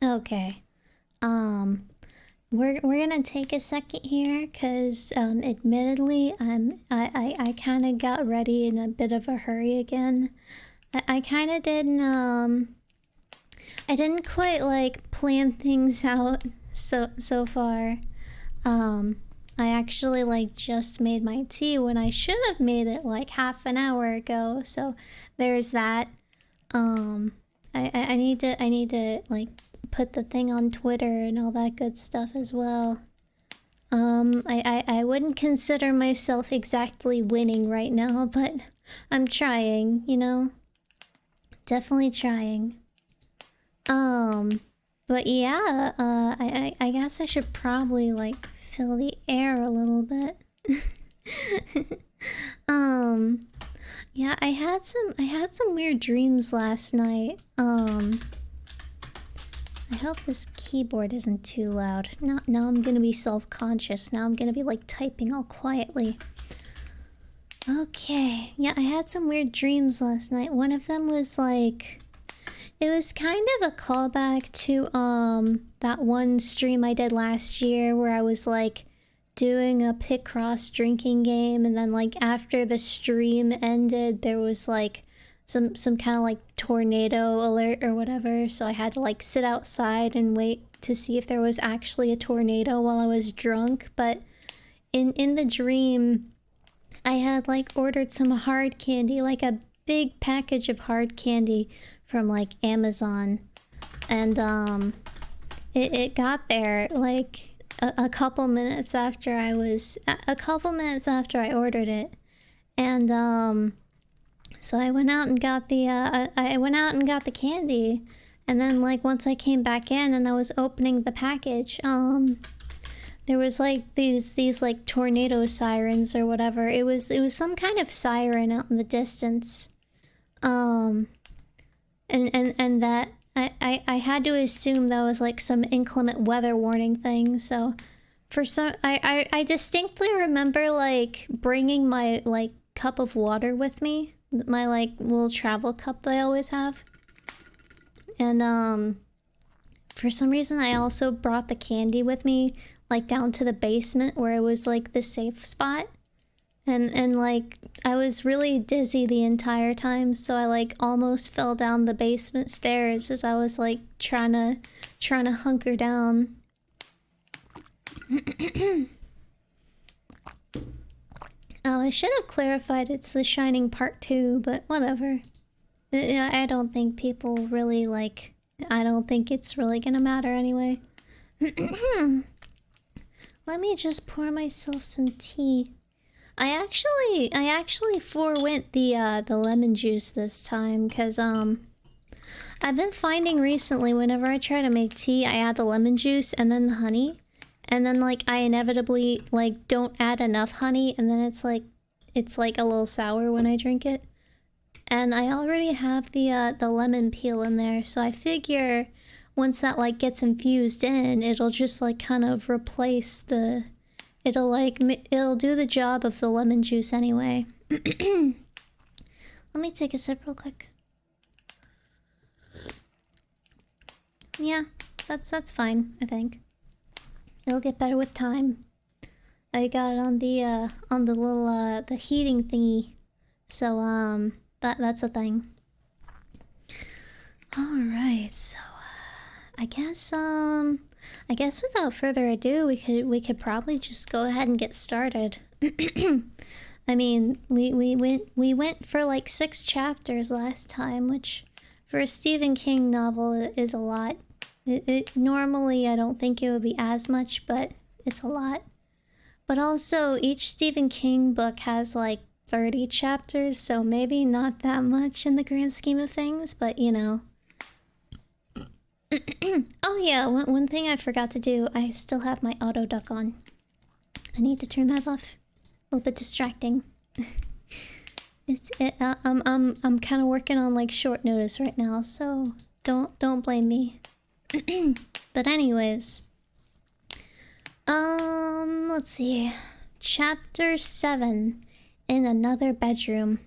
Okay. Um, we're gonna take a second here, cause admittedly, I kind of got ready in a bit of a hurry again. I kind of didn't I didn't quite like plan things out so far. Um, I actually like just made my tea when I should have made it like half an hour ago. So there's that. Um, I need to like put the thing on Twitter and all that good stuff as well. I wouldn't consider myself exactly winning right now, but I'm trying, you know? Definitely trying. But yeah, I guess I should probably like fill the air a little bit. um, yeah, I had some weird dreams last night. I hope this keyboard isn't too loud. Now I'm gonna be self-conscious. Now I'm gonna be like typing all quietly. Okay, yeah, I had some weird dreams last night. One of them was like, it was kind of a callback to that one stream I did last year where I was like doing a Picross drinking game, and then like after the stream ended there was like some kind of like tornado alert or whatever, so I had to like sit outside and wait to see if there was actually a tornado while I was drunk. But in the dream I had like ordered some hard candy, like a big package of hard candy from like Amazon, and it got there like a couple minutes after I ordered it. And so I went out and got the candy, and then like once I came back in and I was opening the package, there was like these like tornado sirens or whatever. It was some kind of siren out in the distance. And that I had to assume that was like some inclement weather warning thing. So for some I distinctly remember like bringing my like cup of water with me, my like little travel cup that I always have. And for some reason I also brought the candy with me like down to the basement where it was like the safe spot. And like I was really dizzy the entire time, so I like almost fell down the basement stairs as I was like trying to hunker down. Oh, I should have clarified it's The Shining Part 2, but whatever. I don't think people really like, I don't think it's really gonna matter anyway. Let me just pour myself some tea. I actually forewent the lemon juice this time, cause I've been finding recently whenever I try to make tea, I add the lemon juice and then the honey, and then like I inevitably like don't add enough honey, and then it's like a little sour when I drink it. And I already have the lemon peel in there, so I figure once that like gets infused in, it'll just like kind of replace the, it'll do the job of the lemon juice anyway. Let me take a sip real quick. Yeah, that's fine, I think. It'll get better with time. I got it on the little the heating thingy. So that's a thing. All right, so I guess without further ado, we could probably just go ahead and get started. I mean, we went for like 6 chapters last time, which for a Stephen King novel is a lot. Normally I don't think it would be as much, but it's a lot. But also each Stephen King book has like 30 chapters, so maybe not that much in the grand scheme of things, but you know. Oh yeah, one thing I forgot to do, I still have my auto duck on. I need to turn that off. A little bit distracting. I'm kind of working on like short notice right now, so don't blame me. But anyways, let's see. Chapter 7, in another bedroom.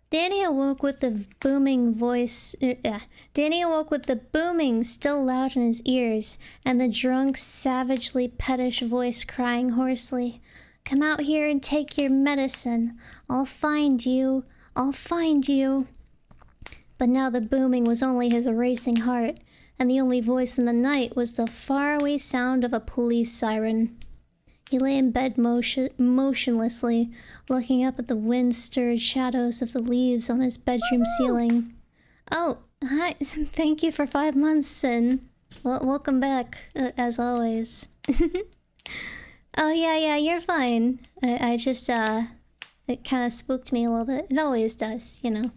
Danny awoke with the booming voice. Danny awoke with the booming still loud in his ears, and the drunk, savagely pettish voice crying hoarsely, "Come out here and take your medicine. I'll find you. I'll find you." But now the booming was only his racing heart, and the only voice in the night was the faraway sound of a police siren. He lay in bed motionlessly, looking up at the wind-stirred shadows of the leaves on his bedroom ceiling. Oh, hi. Thank you for 5 months, Sin. Welcome back, as always. Oh, yeah, you're fine. I just, it kind of spooked me a little bit. It always does, you know.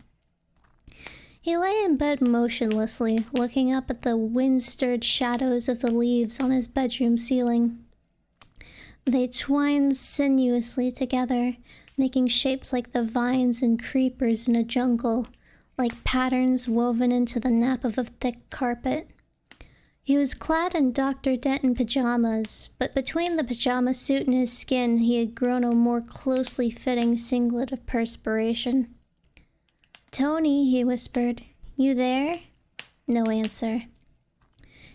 He lay in bed motionlessly, looking up at the wind-stirred shadows of the leaves on his bedroom ceiling. They twined sinuously together, making shapes like the vines and creepers in a jungle, like patterns woven into the nap of a thick carpet. He was clad in Dr. Denton pajamas, but between the pajama suit and his skin he had grown a more closely fitting singlet of perspiration. "Tony," he whispered, "you there?" No answer.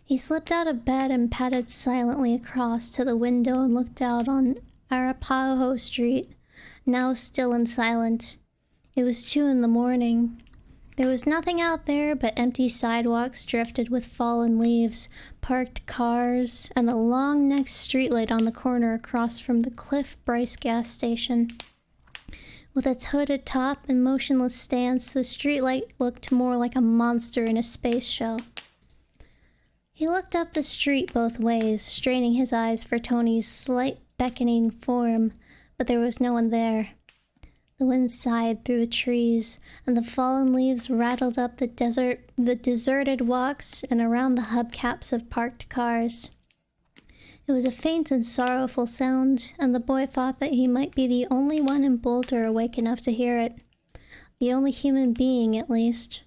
He slipped out of bed and padded silently across to the window and looked out on Arapaho Street, now still and silent. It was 2 in the morning. There was nothing out there but empty sidewalks drifted with fallen leaves, parked cars, and the long-necked streetlight on the corner across from the Cliff Bryce gas station. With its hooded top and motionless stance, the streetlight looked more like a monster in a space show. He looked up the street both ways, straining his eyes for Tony's slight beckoning form, but there was no one there. The wind sighed through the trees, and the fallen leaves rattled up the deserted walks and around the hubcaps of parked cars. It was a faint and sorrowful sound, and the boy thought that he might be the only one in Boulder awake enough to hear it. The only human being, at least.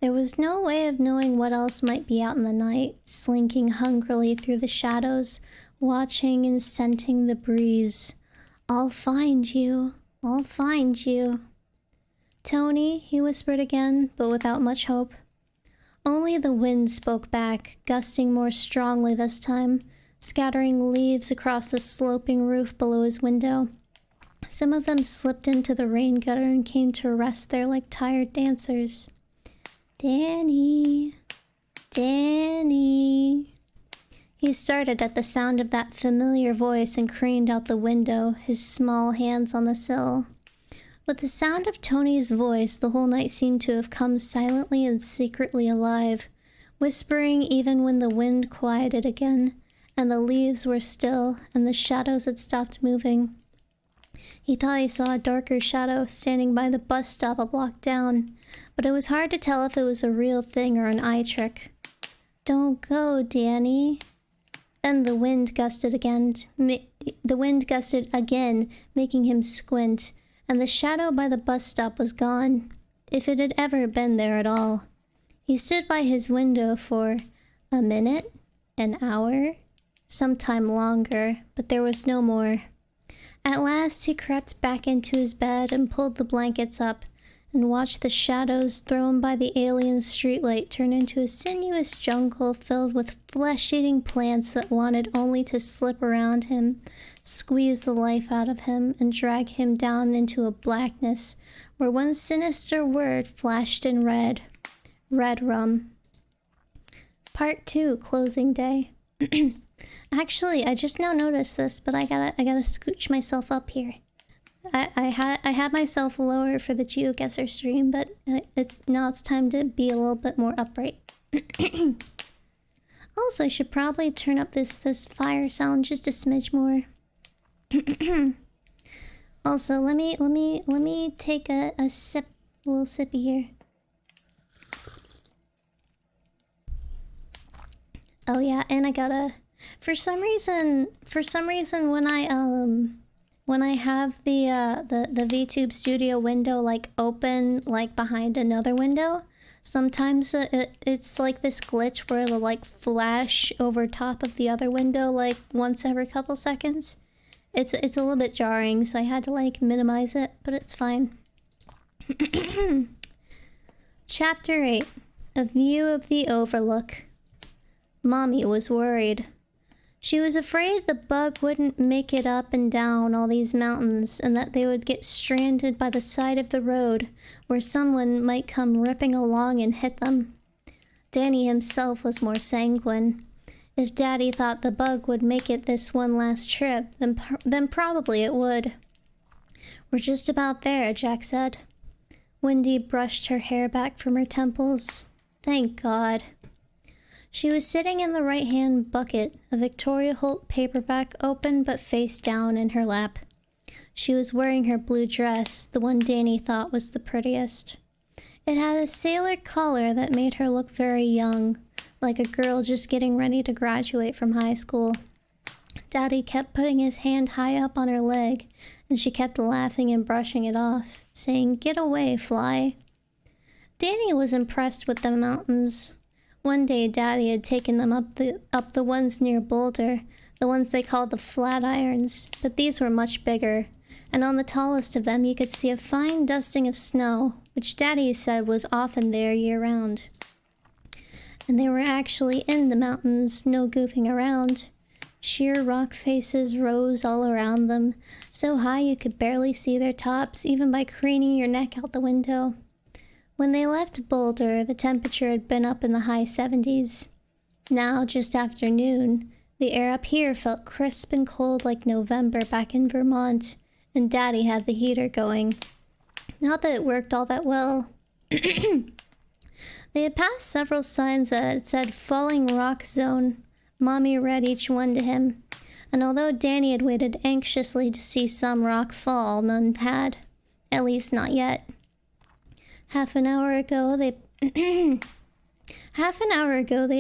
There was no way of knowing what else might be out in the night, slinking hungrily through the shadows, watching and scenting the breeze. "I'll find you. I'll find you." "Tony," he whispered again, but without much hope. Only the wind spoke back, gusting more strongly this time, scattering leaves across the sloping roof below his window. Some of them slipped into the rain gutter and came to rest there like tired dancers. "Danny, Danny." He started at the sound of that familiar voice and craned out the window, his small hands on the sill. With the sound of Tony's voice, the whole night seemed to have come silently and secretly alive, whispering even when the wind quieted again, and the leaves were still, and the shadows had stopped moving. He thought he saw a darker shadow standing by the bus stop a block down, but it was hard to tell if it was a real thing or an eye trick. "Don't go, Danny." Then the wind gusted again, making him squint, and the shadow by the bus stop was gone, if it had ever been there at all. He stood by his window for a minute, an hour, some time longer, but there was no more. At last he crept back into his bed and pulled the blankets up, and watched the shadows thrown by the alien streetlight turn into a sinuous jungle filled with flesh-eating plants that wanted only to slip around him, squeeze the life out of him, and drag him down into a blackness where one sinister word flashed in red. Red rum. Part 2, closing day. Actually, I just now noticed this, but I gotta scooch myself up here. I had myself lower for the GeoGuessr stream, but it's time to be a little bit more upright. Also, I should probably turn up this fire sound just a smidge more. Also, let me take a sip, a little sippy here. Oh yeah, and I gotta, for some reason when I have the VTube Studio window like open like behind another window, sometimes it's like this glitch where it'll like flash over top of the other window like once every couple seconds. It's a little bit jarring, so I had to like minimize it, but it's fine. Chapter 8. A View of the Overlook. Mommy was worried. She was afraid the bug wouldn't make it up and down all these mountains and that they would get stranded by the side of the road where someone might come ripping along and hit them. Danny himself was more sanguine. If Daddy thought the bug would make it this one last trip, then probably it would. We're just about there, Jack said. Wendy brushed her hair back from her temples. Thank God. She was sitting in the right-hand bucket, a Victoria Holt paperback open but face down in her lap. She was wearing her blue dress, the one Danny thought was the prettiest. It had a sailor collar that made her look very young, like a girl just getting ready to graduate from high school. Daddy kept putting his hand high up on her leg, and she kept laughing and brushing it off, saying, "Get away, fly." Danny was impressed with the mountains. One day Daddy had taken them up the ones near Boulder, the ones they called the Flatirons, but these were much bigger, and on the tallest of them you could see a fine dusting of snow, which Daddy said was often there year-round. And they were actually in the mountains, no goofing around. Sheer rock faces rose all around them, so high you could barely see their tops, even by craning your neck out the window. When they left Boulder, the temperature had been up in the high 70s. Now, just after noon, the air up here felt crisp and cold like November back in Vermont, and Daddy had the heater going. Not that it worked all that well. They had passed several signs that said Falling Rock Zone. Mommy read each one to him, and although Danny had waited anxiously to see some rock fall, none had. At least not yet. Half an hour ago they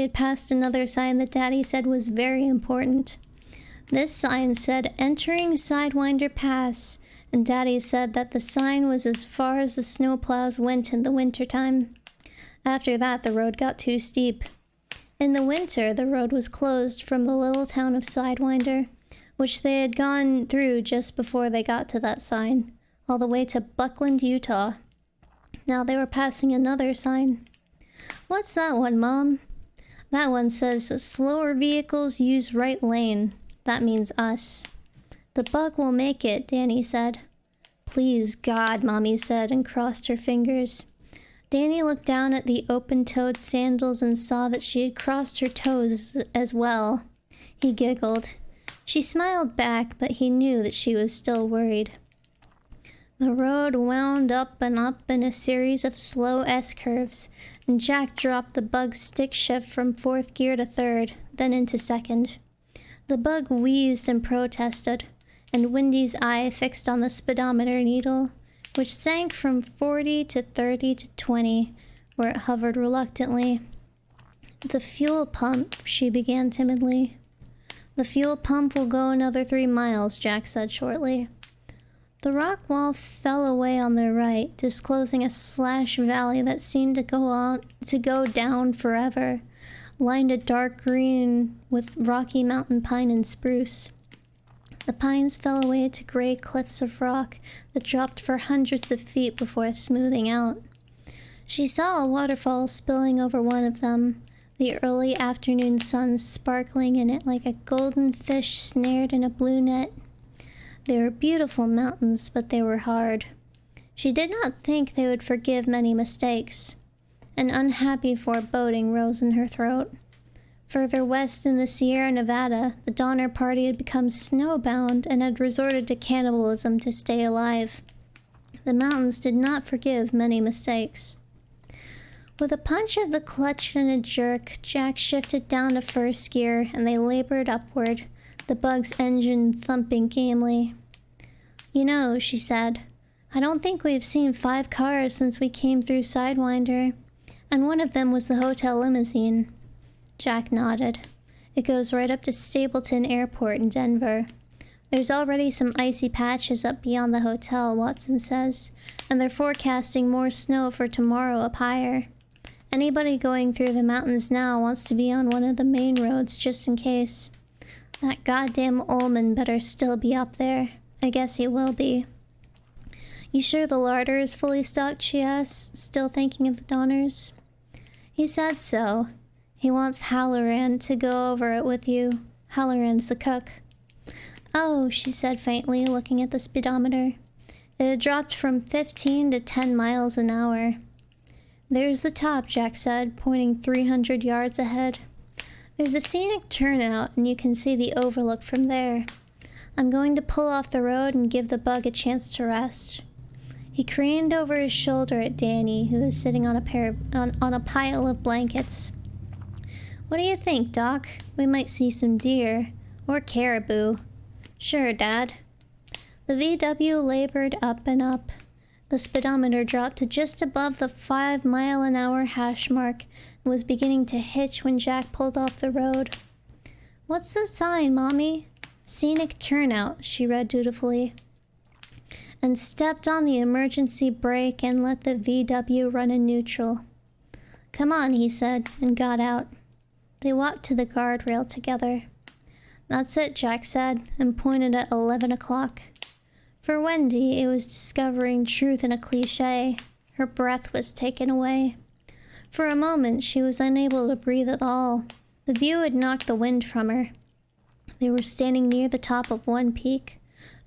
had passed another sign that Daddy said was very important. This sign said entering Sidewinder Pass, and Daddy said that the sign was as far as the snowplows went in the wintertime. After that, the road got too steep. In the winter, the road was closed from the little town of Sidewinder, which they had gone through just before they got to that sign, all the way to Buckland, Utah. Now they were passing another sign. What's that one, Mom? That one says, slower vehicles use right lane. That means us. The bug will make it, Danny said. Please, God, Mommy said and crossed her fingers. Danny looked down at the open-toed sandals and saw that she had crossed her toes as well. He giggled. She smiled back, but he knew that she was still worried. The road wound up in a series of slow S-curves, and Jack dropped the bug's stick shift from 4th gear to 3rd, then into 2nd. The bug wheezed and protested, and Wendy's eye fixed on the speedometer needle, which sank from 40 to 30 to 20, where it hovered reluctantly. The fuel pump, she began timidly. The fuel pump will go another 3 miles, Jack said shortly. The rock wall fell away on their right, disclosing a slash valley that seemed to go down forever, lined a dark green with Rocky Mountain pine and spruce. The pines fell away to gray cliffs of rock that dropped for hundreds of feet before smoothing out. She saw a waterfall spilling over one of them, the early afternoon sun sparkling in it like a golden fish snared in a blue net. They were beautiful mountains, but they were hard. She did not think they would forgive many mistakes. An unhappy foreboding rose in her throat. Further west in the Sierra Nevada, the Donner Party had become snowbound and had resorted to cannibalism to stay alive. The mountains did not forgive many mistakes. With a punch of the clutch and a jerk, Jack shifted down to 1st gear, and they labored upward, the bug's engine thumping gamely. You know, she said, I don't think we've seen 5 cars since we came through Sidewinder, and one of them was the hotel limousine. Jack nodded. It goes right up to Stapleton Airport in Denver. There's already some icy patches up beyond the hotel, Watson says, and they're forecasting more snow for tomorrow up higher. Anybody going through the mountains now wants to be on one of the main roads just in case. That goddamn Ullman better still be up there. I guess he will be. You sure the larder is fully stocked, she asked, still thinking of the Donners. He said so. He wants Halloran to go over it with you. Halloran's the cook. Oh, she said faintly, looking at the speedometer. It had dropped from 15 to 10 miles an hour. There's the top, Jack said, pointing 300 yards ahead. There's a scenic turnout, and you can see the overlook from there. I'm going to pull off the road and give the bug a chance to rest. He craned over his shoulder at Danny, who was sitting on a pile of blankets. What do you think, Doc? We might see some deer. Or caribou. Sure, Dad. The VW labored up and up. The speedometer dropped to just above the 5-mile-an-hour hash mark and was beginning to hitch when Jack pulled off the road. What's the sign, Mommy? Scenic turnout, she read dutifully, and stepped on the emergency brake and let the VW run in neutral. Come on, he said, and got out. They walked to the guardrail together. That's it, Jack said, and pointed at 11 o'clock. For Wendy, it was discovering truth in a cliché. Her breath was taken away. For a moment, she was unable to breathe at all. The view had knocked the wind from her. They were standing near the top of one peak.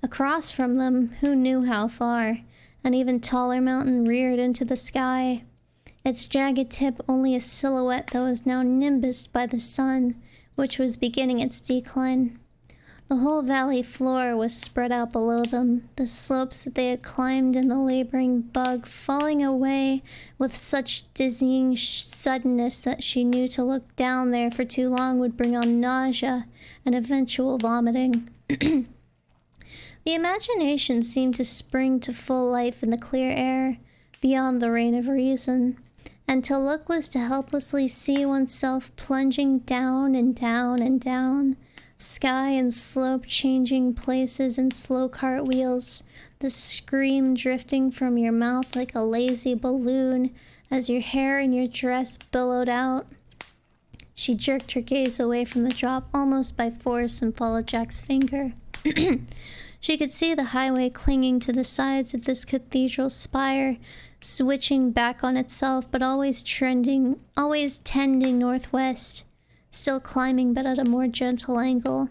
Across from them, who knew how far, an even taller mountain reared into the sky. Its jagged tip only a silhouette that was now nimbused by the sun, which was beginning its decline. The whole valley floor was spread out below them, the slopes that they had climbed in the laboring bug falling away with such dizzying suddenness that she knew to look down there for too long would bring on nausea and eventual vomiting. The imagination seemed to spring to full life in the clear air, beyond the reign of reason, and to look was to helplessly see oneself plunging down and down and down, sky and slope changing places in slow cartwheels, the scream drifting from your mouth like a lazy balloon as your hair and your dress billowed out. She jerked her gaze away from the drop almost by force and followed Jack's finger. She could see the highway clinging to the sides of this cathedral spire, switching back on itself, but always tending northwest, still climbing but at a more gentle angle.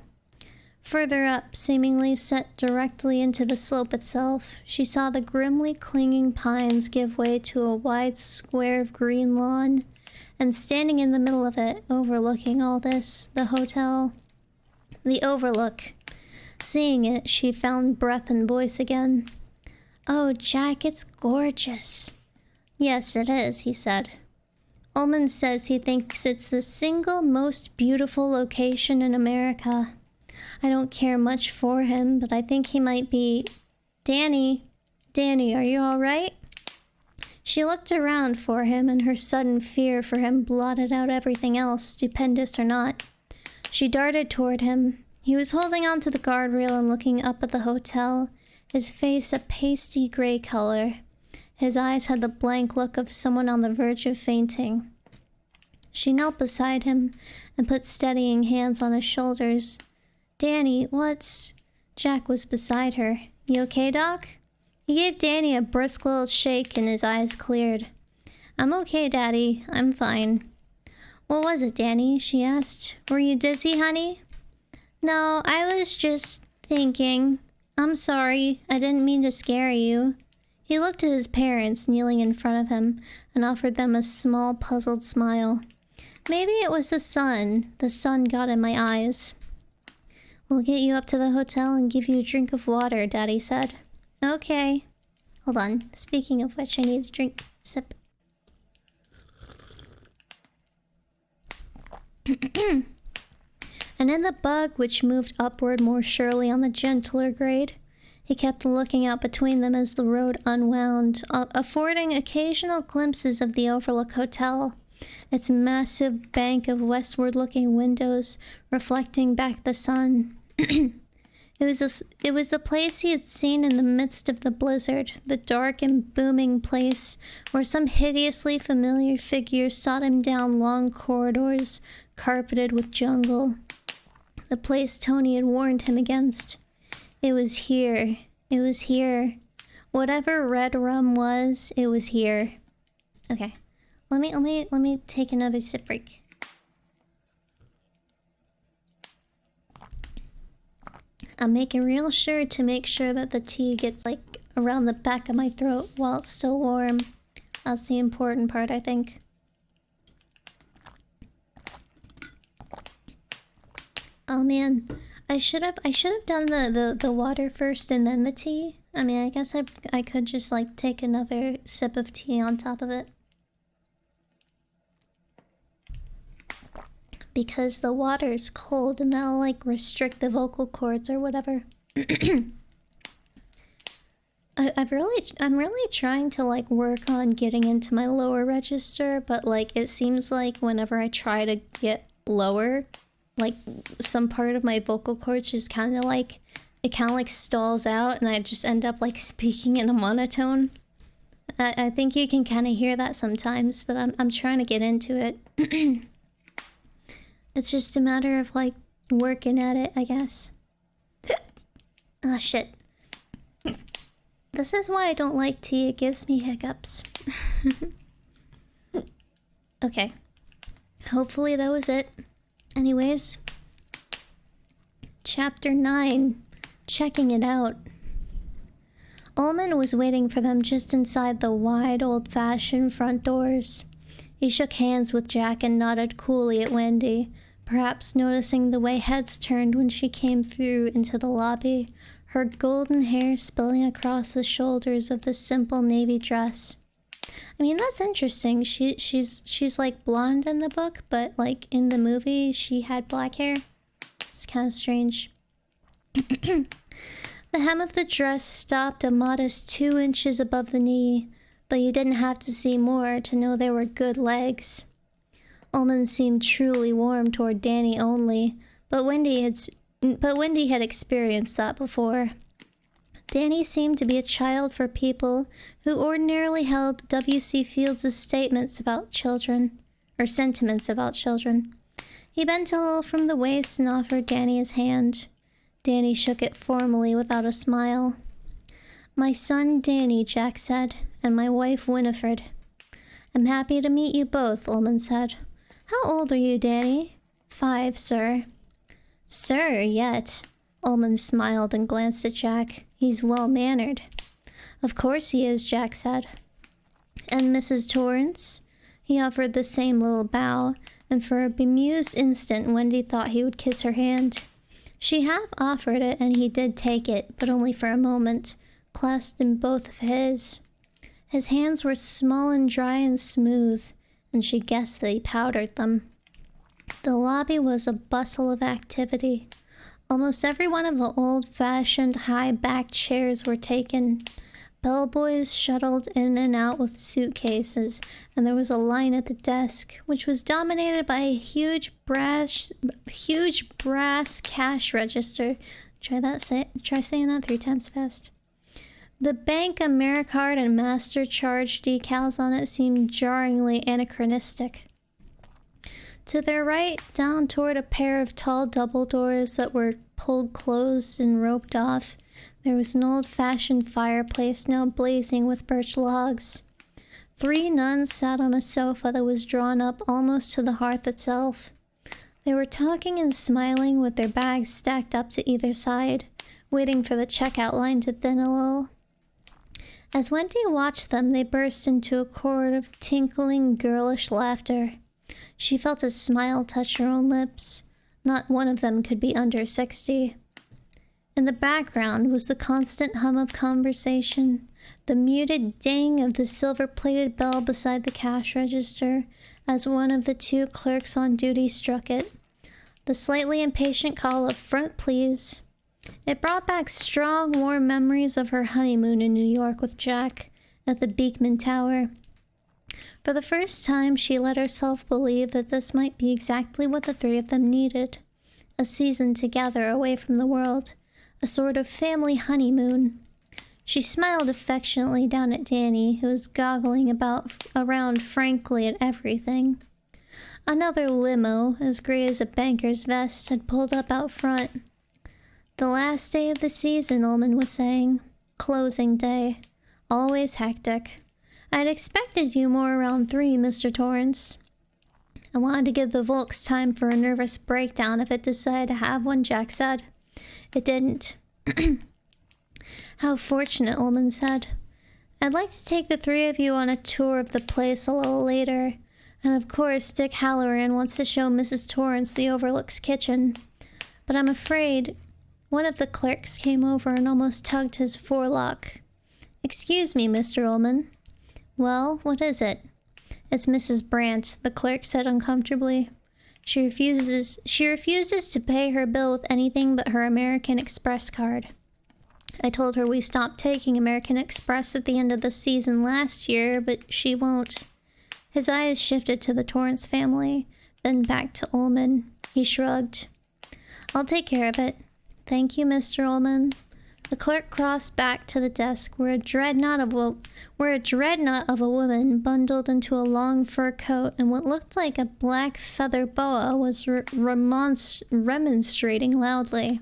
Further up, seemingly set directly into the slope itself, she saw the grimly clinging pines give way to a wide square of green lawn, and standing in the middle of it, overlooking all this, the hotel. The overlook. Seeing it, she found breath and voice again. Oh, Jack, it's gorgeous. Yes, it is, he said. Ullman says he thinks it's the single most beautiful location in America. I don't care much for him, but I think he might be... Danny, are you all right? She looked around for him, and her sudden fear for him blotted out everything else, stupendous or not. She darted toward him. He was holding onto the guardrail and looking up at the hotel, his face a pasty gray color. His eyes had the blank look of someone on the verge of fainting. She knelt beside him and put steadying hands on his shoulders. Danny, what's... Jack was beside her. You okay, Doc? He gave Danny a brisk little shake and his eyes cleared. I'm okay, Daddy. I'm fine. What was it, Danny? She asked. Were you dizzy, honey? No, I was just thinking. I'm sorry. I didn't mean to scare you. He looked at his parents kneeling in front of him and offered them a small, puzzled smile. Maybe it was the sun. The sun got in my eyes. We'll get you up to the hotel and give you a drink of water, Daddy said. Okay. Hold on. Speaking of which, I need a drink. Sip. And in the bug, which moved upward more surely on the gentler grade, He kept looking out between them as the road unwound, affording occasional glimpses of the Overlook Hotel, its massive bank of westward-looking windows reflecting back the sun. It was the place he had seen in the midst of the blizzard, the dark and booming place where some hideously familiar figure sought him down long corridors carpeted with jungle. The place Tony had warned him against. It was here. It was here. Whatever red rum was, it was here. Okay. Let me take another sip break. I'm making real sure to make sure that the tea gets like around the back of my throat while it's still warm. That's the important part, I think. Oh man, I should have done the water first and then the tea. I mean, I guess I could just like take another sip of tea on top of it. Because the water's cold and that'll like restrict the vocal cords or whatever. I'm really trying to like work on getting into my lower register, but like it seems like whenever I try to get lower, like some part of my vocal cords just kind of like stalls out and I just end up like speaking in a monotone. I think you can kind of hear that sometimes, but I'm trying to get into it. It's just a matter of like working at it, I guess. Oh shit. This is why I don't like tea. It gives me hiccups. Okay. Hopefully that was it. Anyways. Chapter 9. Checking it out. Ullman was waiting for them just inside the wide, old-fashioned front doors. He shook hands with Jack and nodded coolly at Wendy, perhaps noticing the way heads turned when she came through into the lobby, her golden hair spilling across the shoulders of the simple navy dress. I mean, that's interesting. She's like blonde in the book, but like in the movie, she had black hair. It's kind of strange. The hem of the dress stopped a modest 2 inches above the knee, but you didn't have to see more to know there were good legs. Ullman seemed truly warm toward Danny only, but Wendy had experienced that before. Danny seemed to be a child for people who ordinarily held W.C. Fields' statements about children, or sentiments about children. He bent a little from the waist and offered Danny his hand. Danny shook it formally without a smile. "My son Danny," Jack said, "and my wife Winifred." "I'm happy to meet you both," Ullman said. "How old are you, Danny?" "5, sir." "Sir, yet." Ullman smiled and glanced at Jack. "He's well-mannered." "Of course he is," Jack said. "And Mrs. Torrance?" He offered the same little bow, and for a bemused instant Wendy thought he would kiss her hand. She half offered it, and he did take it, but only for a moment, clasped in both of his. His hands were small and dry and smooth, and she guessed that he powdered them. The lobby was a bustle of activity. Almost every one of the old-fashioned, high-backed chairs were taken. Bellboys shuttled in and out with suitcases, and there was a line at the desk, which was dominated by a huge brass cash register. Try saying that 3 times fast. The Bank, AmeriCard, and Master Charge decals on it seemed jarringly anachronistic. To their right, down toward a pair of tall double doors that were pulled closed and roped off, there was an old-fashioned fireplace now blazing with birch logs. 3 nuns sat on a sofa that was drawn up almost to the hearth itself. They were talking and smiling with their bags stacked up to either side, waiting for the checkout line to thin a little. As Wendy watched them, they burst into a chord of tinkling, girlish laughter. She felt a smile touch her own lips. Not one of them could be under 60. In the background was the constant hum of conversation, the muted ding of the silver-plated bell beside the cash register as one of the 2 clerks on duty struck it, the slightly impatient call of "Front, please." It brought back strong, warm memories of her honeymoon in New York with Jack at the Beekman Tower. For the first time, she let herself believe that this might be exactly what the three of them needed. A season together away from the world. A sort of family honeymoon. She smiled affectionately down at Danny, who was goggling around frankly at everything. Another limo, as gray as a banker's vest, had pulled up out front. The last day of the season, Ullman was saying. Closing day. Always hectic. I'd expected you more around 3, Mr. Torrance. I wanted to give the Volks time for a nervous breakdown if it decided to have one, Jack said. It didn't. How fortunate, Ullman said. I'd like to take the 3 of you on a tour of the place a little later. And of course, Dick Halloran wants to show Mrs. Torrance the Overlook's kitchen. But I'm afraid one of the clerks came over and almost tugged his forelock. Excuse me, Mr. Ullman. Well, what is it? It's Mrs. Brandt, the clerk said uncomfortably. She refuses to pay her bill with anything but her American Express card. I told her we stopped taking American Express at the end of the season last year, but she won't. His eyes shifted to the Torrance family, then back to Ullman. He shrugged. I'll take care of it. Thank you, Mr. Ullman. The clerk crossed back to the desk where a dreadnought of a woman bundled into a long fur coat and what looked like a black feather boa was remonstrating loudly.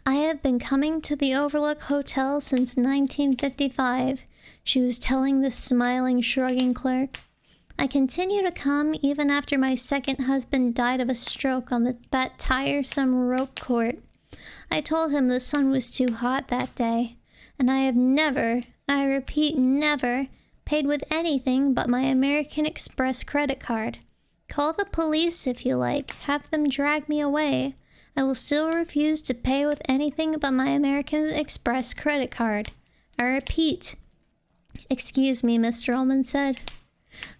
I have been coming to the Overlook Hotel since 1955, she was telling the smiling, shrugging clerk. I continue to come even after my second husband died of a stroke on that tiresome rope court. I told him the sun was too hot that day, and I have never, I repeat never, paid with anything but my American Express credit card. Call the police if you like, have them drag me away. I will still refuse to pay with anything but my American Express credit card. I repeat. Excuse me, Mr. Ullman said.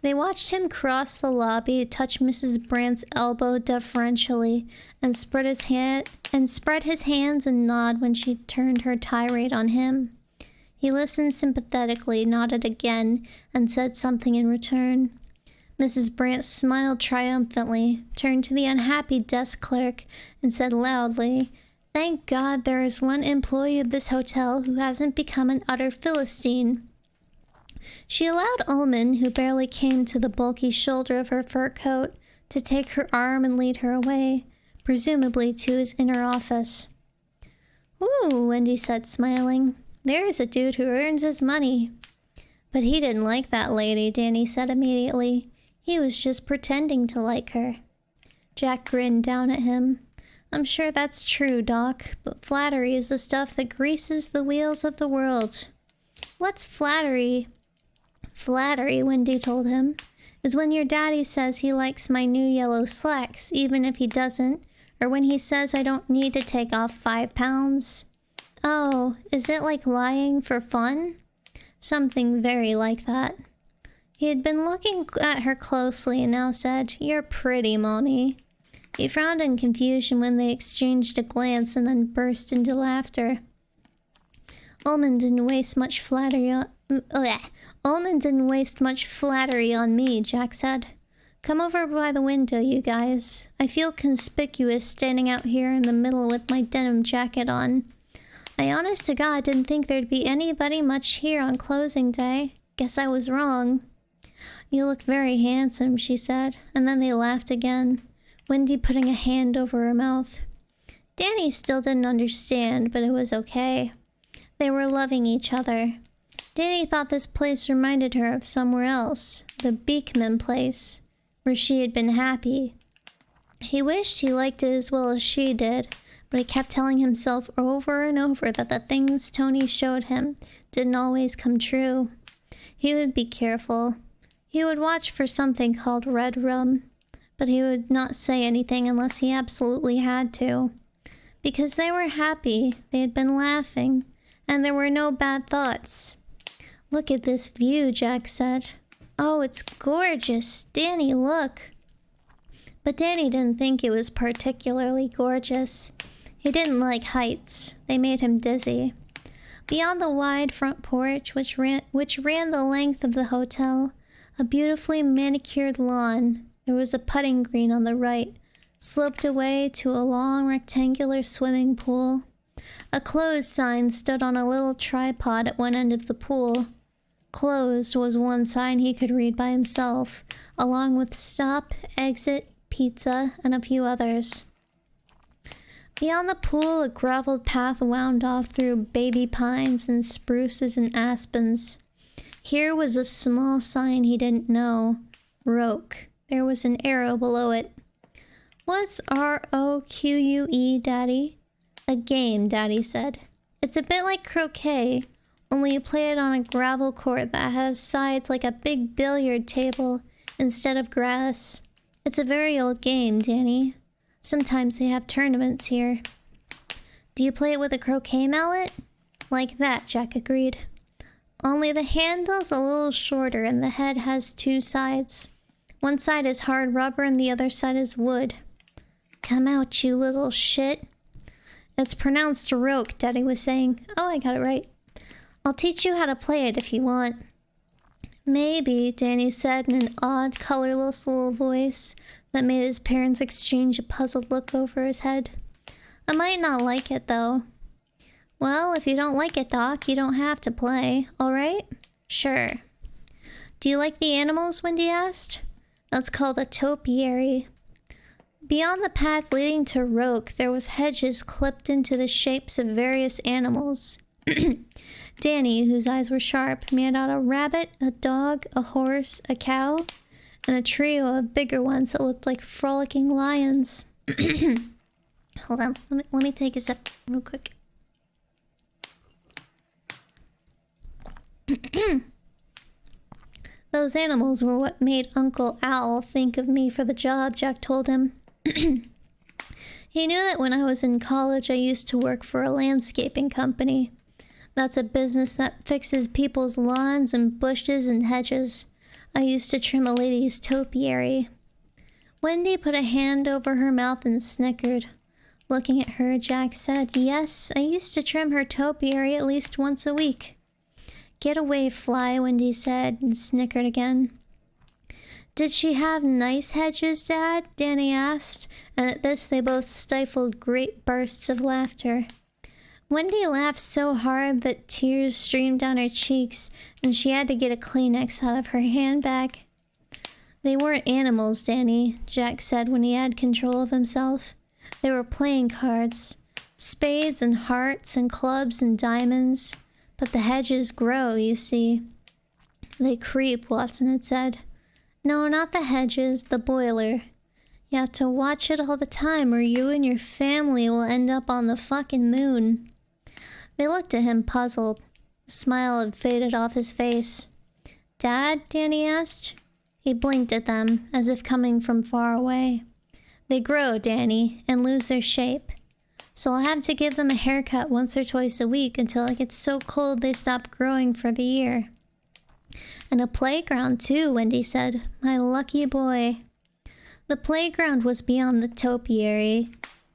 They watched him cross the lobby, touch Mrs. Brandt's elbow deferentially, and spread his hands and nod when she turned her tirade on him. He listened sympathetically, nodded again, and said something in return. Mrs. Brandt smiled triumphantly, turned to the unhappy desk clerk, and said loudly, Thank God there is one employee of this hotel who hasn't become an utter Philistine. She allowed Ullman, who barely came to the bulky shoulder of her fur coat, to take her arm and lead her away, presumably to his inner office. Ooh, Wendy said, smiling. There's a dude who earns his money. But he didn't like that lady, Danny said immediately. He was just pretending to like her. Jack grinned down at him. I'm sure that's true, Doc, but flattery is the stuff that greases the wheels of the world. What's flattery? Flattery, Wendy told him, is when your daddy says he likes my new yellow slacks, even if he doesn't, or when he says I don't need to take off 5 pounds. Oh, is it like lying for fun? Something very like that. He had been looking at her closely and now said, You're pretty, Mommy. He frowned in confusion when they exchanged a glance and then burst into laughter. Ullman didn't waste much flattery on me, Jack said. Come over by the window, you guys. I feel conspicuous standing out here in the middle with my denim jacket on. I honest to God didn't think there'd be anybody much here on closing day. Guess I was wrong. You look very handsome, she said, and then they laughed again, Wendy putting a hand over her mouth. Danny still didn't understand, but it was okay. They were loving each other. Danny thought this place reminded her of somewhere else, the Beekman place, where she had been happy. He wished he liked it as well as she did, but he kept telling himself over and over that the things Tony showed him didn't always come true. He would be careful. He would watch for something called red rum, but he would not say anything unless he absolutely had to. Because they were happy, they had been laughing, and there were no bad thoughts. Look at this view, Jack said. Oh, it's gorgeous. Danny, look. But Danny didn't think it was particularly gorgeous. He didn't like heights. They made him dizzy. Beyond the wide front porch, which ran the length of the hotel, a beautifully manicured lawn, there was a putting green on the right, sloped away to a long rectangular swimming pool. A closed sign stood on a little tripod at one end of the pool. Closed was one sign he could read by himself, along with stop, exit, pizza, and a few others. Beyond the pool, a graveled path wound off through baby pines and spruces and aspens. Here was a small sign he didn't know. Roque. There was an arrow below it. What's R-O-Q-U-E, Daddy? A game, Daddy said. It's a bit like croquet, only you play it on a gravel court that has sides like a big billiard table instead of grass. It's a very old game, Danny. Sometimes they have tournaments here. Do you play it with a croquet mallet? Like that, Jack agreed. Only the handle's a little shorter and the head has two sides. One side is hard rubber and the other side is wood. Come out, you little shit. It's pronounced roque, Daddy was saying. Oh, I got it right. I'll teach you how to play it if you want. Maybe, Danny said in an odd, colorless little voice that made his parents exchange a puzzled look over his head. I might not like it, though. Well, if you don't like it, Doc, you don't have to play, alright? Sure. Do you like the animals, Wendy asked. That's called a topiary. Beyond the path leading to Roque, there was hedges clipped into the shapes of various animals. Danny, whose eyes were sharp, made out a rabbit, a dog, a horse, a cow, and a trio of bigger ones that looked like frolicking lions. Hold on, let me take a sip real quick. Those animals were what made Uncle Al think of me for the job, Jack told him. He knew that when I was in college, I used to work for a landscaping company. That's a business that fixes people's lawns and bushes and hedges. I used to trim a lady's topiary. Wendy put a hand over her mouth and snickered. Looking at her, Jack said, Yes, I used to trim her topiary at least once a week. Get away, Fly, Wendy said, and snickered again. Did she have nice hedges, Dad? Danny asked, and at this they both stifled great bursts of laughter. Wendy laughed so hard that tears streamed down her cheeks, and she had to get a Kleenex out of her handbag. They weren't animals, Danny, Jack said when he had control of himself. They were playing cards. Spades and hearts and clubs and diamonds. But the hedges grow, you see. They creep, Watson had said. No, not the hedges, the boiler. You have to watch it all the time or you and your family will end up on the fucking moon. They looked at him puzzled. The smile had faded off his face. Dad? Danny asked. He blinked at them, as if coming from far away. They grow, Danny, and lose their shape. So I'll have to give them a haircut once or twice a week until it gets so cold they stop growing for the year. And a playground too, Wendy said. My lucky boy. The playground was beyond the topiary.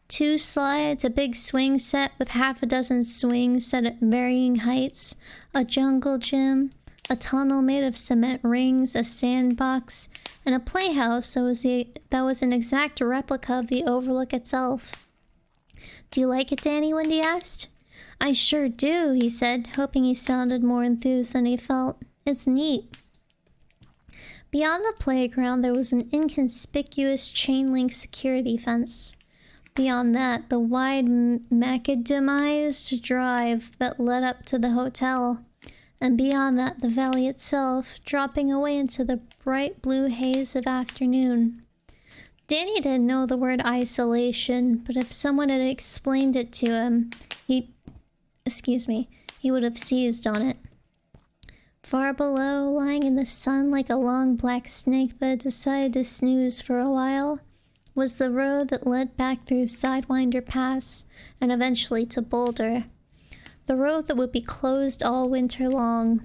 2 slides, a big swing set with half a dozen swings set at varying heights, a jungle gym, a tunnel made of cement rings, a sandbox, and a playhouse that was an exact replica of the Overlook itself. Do you like it, Danny? Wendy asked. I sure do, he said, hoping he sounded more enthused than he felt. It's neat. Beyond the playground, there was an inconspicuous chain-link security fence. Beyond that, the wide macadamized drive that led up to the hotel. And beyond that, the valley itself, dropping away into the bright blue haze of afternoon. Danny didn't know the word isolation, but if someone had explained it to him, he would have seized on it. Far below, lying in the sun like a long black snake that had decided to snooze for a while, was the road that led back through Sidewinder Pass and eventually to Boulder. The road that would be closed all winter long.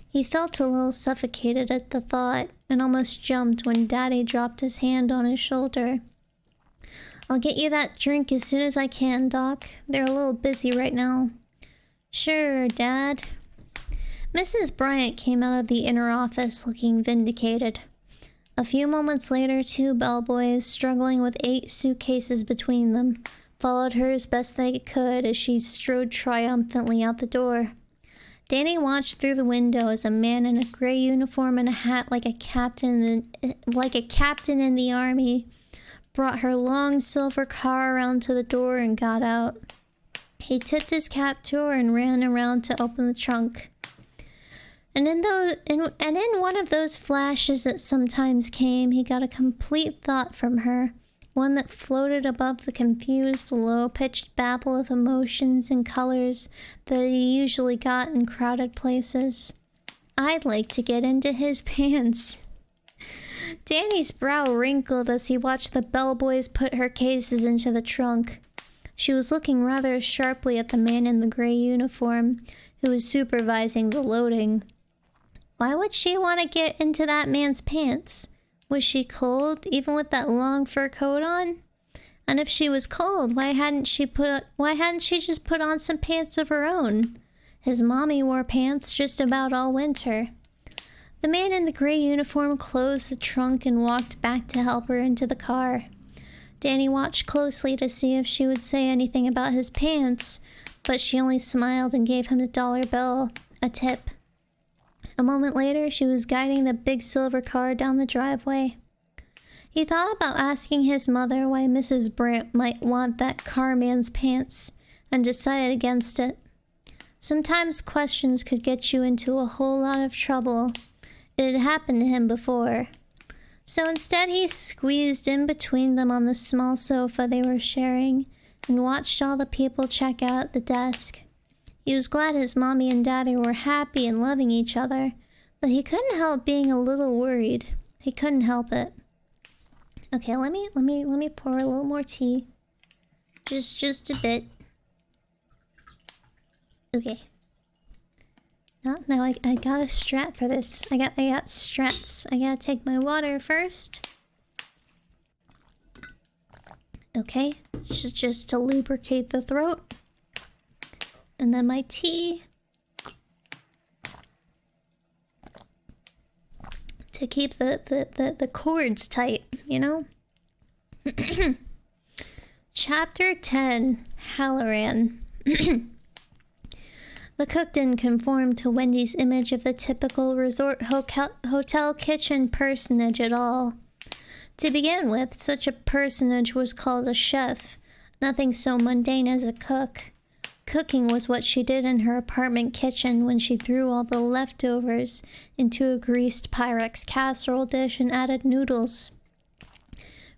He felt a little suffocated at the thought and almost jumped when Daddy dropped his hand on his shoulder. I'll get you that drink as soon as I can, Doc. They're a little busy right now. Sure, Dad. Mrs. Bryant came out of the inner office looking vindicated. A few moments later, 2 bellboys, struggling with 8 suitcases between them, followed her as best they could as she strode triumphantly out the door. Danny watched through the window as a man in a gray uniform and a hat like a captain in the army brought her long silver car around to the door and got out. He tipped his cap to her and ran around to open the trunk. And in one of those flashes that sometimes came, he got a complete thought from her, one that floated above the confused, low-pitched babble of emotions and colors that he usually got in crowded places. I'd like to get into his pants. Danny's brow wrinkled as he watched the bellboys put her cases into the trunk. She was looking rather sharply at the man in the gray uniform, who was supervising the loading. Why would she want to get into that man's pants? Was she cold, even with that long fur coat on? And if she was cold, why hadn't she just put on some pants of her own? His mommy wore pants just about all winter. The man in the gray uniform closed the trunk and walked back to help her into the car. Danny watched closely to see if she would say anything about his pants, but she only smiled and gave him the $1 bill, a tip. A moment later, she was guiding the big silver car down the driveway. He thought about asking his mother why Mrs. Brandt might want that carman's pants, and decided against it. Sometimes questions could get you into a whole lot of trouble. It had happened to him before. So instead, he squeezed in between them on the small sofa they were sharing, and watched all the people check out at the desk. He was glad his mommy and daddy were happy and loving each other, but he couldn't help being a little worried. He couldn't help it. Okay, let me pour a little more tea. Just a bit. Okay. Now I got a strat for this. I got strats. I gotta take my water first. Okay, just to lubricate the throat. And then my tea. To keep the cords tight, you know? Chapter 10, Halloran. The cook didn't conform to Wendy's image of the typical resort hotel kitchen personage at all. To begin with, such a personage was called a chef, nothing so mundane as a cook. Cooking was what she did in her apartment kitchen when she threw all the leftovers into a greased Pyrex casserole dish and added noodles.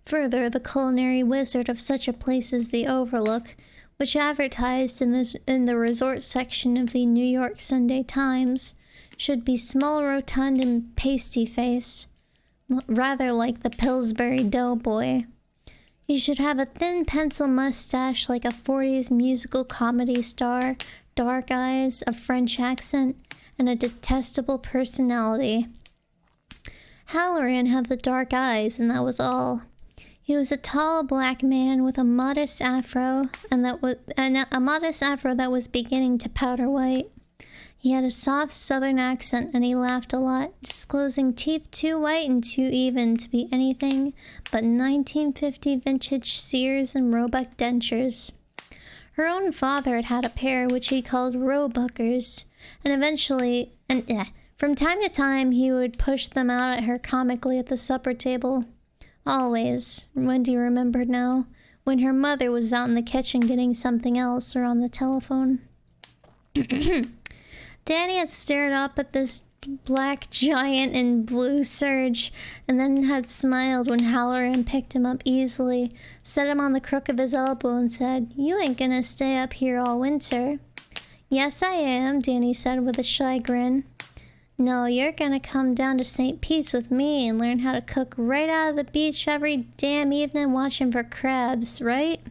Further, the culinary wizard of such a place as the Overlook, which advertised in the resort section of the New York Sunday Times, should be small, rotund, and pasty-faced, rather like the Pillsbury Doughboy. He should have a thin pencil mustache like a 40s musical comedy star, dark eyes, a French accent, and a detestable personality. Halloran had the dark eyes, and that was all. He was a tall black man with a modest afro, a modest afro that was beginning to powder white. He had a soft southern accent, and he laughed a lot, disclosing teeth too white and too even to be anything but 1950 vintage Sears and Roebuck dentures. Her own father had had a pair which he called Roebuckers, and from time to time he would push them out at her comically at the supper table. Always, Wendy remembered now, when her mother was out in the kitchen getting something else or on the telephone. Danny had stared up at this black giant in blue serge, and then had smiled when Halloran picked him up easily, set him on the crook of his elbow, and said, "You ain't gonna stay up here all winter." "Yes, I am," Danny said with a shy grin. "No, you're gonna come down to St. Pete's with me and learn how to cook right out of the beach every damn evening watching for crabs, right?"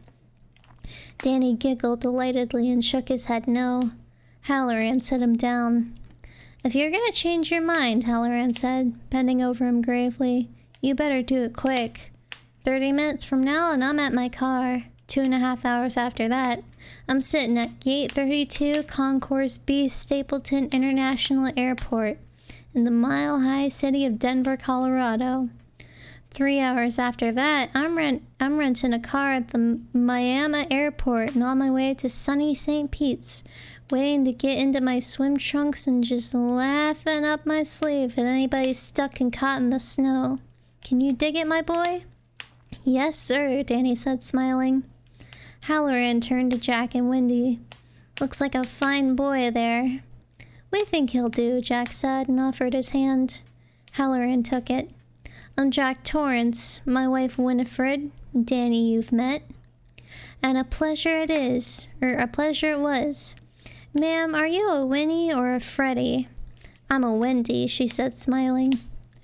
Danny giggled delightedly and shook his head no. Halloran set him down. "If you're gonna change your mind," Halloran said, bending over him gravely, "you better do it quick. 30 minutes from now and I'm at my car. 2.5 hours after that, I'm sitting at Gate 32, Concourse B, Stapleton International Airport, in the mile-high city of Denver, Colorado. 3 hours after that, I'm renting a car at the Miami Airport and on my way to sunny St. Pete's, waiting to get into my swim trunks and just laughing up my sleeve at anybody stuck and caught in the snow. Can you dig it, my boy? Yes, sir, Danny said, smiling. Halloran turned to Jack and Wendy. Looks like a fine boy there. We think he'll do, Jack said and offered his hand. Halloran took it. I'm Jack Torrance, my wife Winifred, Danny you've met. And a pleasure it was. Ma'am, are you a Winnie or a Freddie? I'm a Wendy, she said, smiling.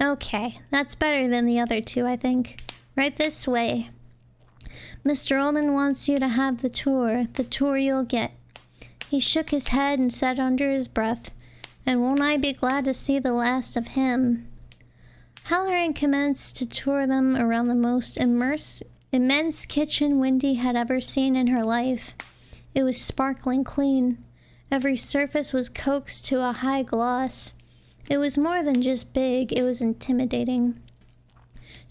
Okay, that's better than the other two, I think. Right this way. Mr. Ullman wants you to have the tour you'll get. He shook his head and said under his breath, and won't I be glad to see the last of him. Halloran commenced to tour them around the most immense kitchen Wendy had ever seen in her life. It was sparkling clean. Every surface was coaxed to a high gloss. It was more than just big, it was intimidating.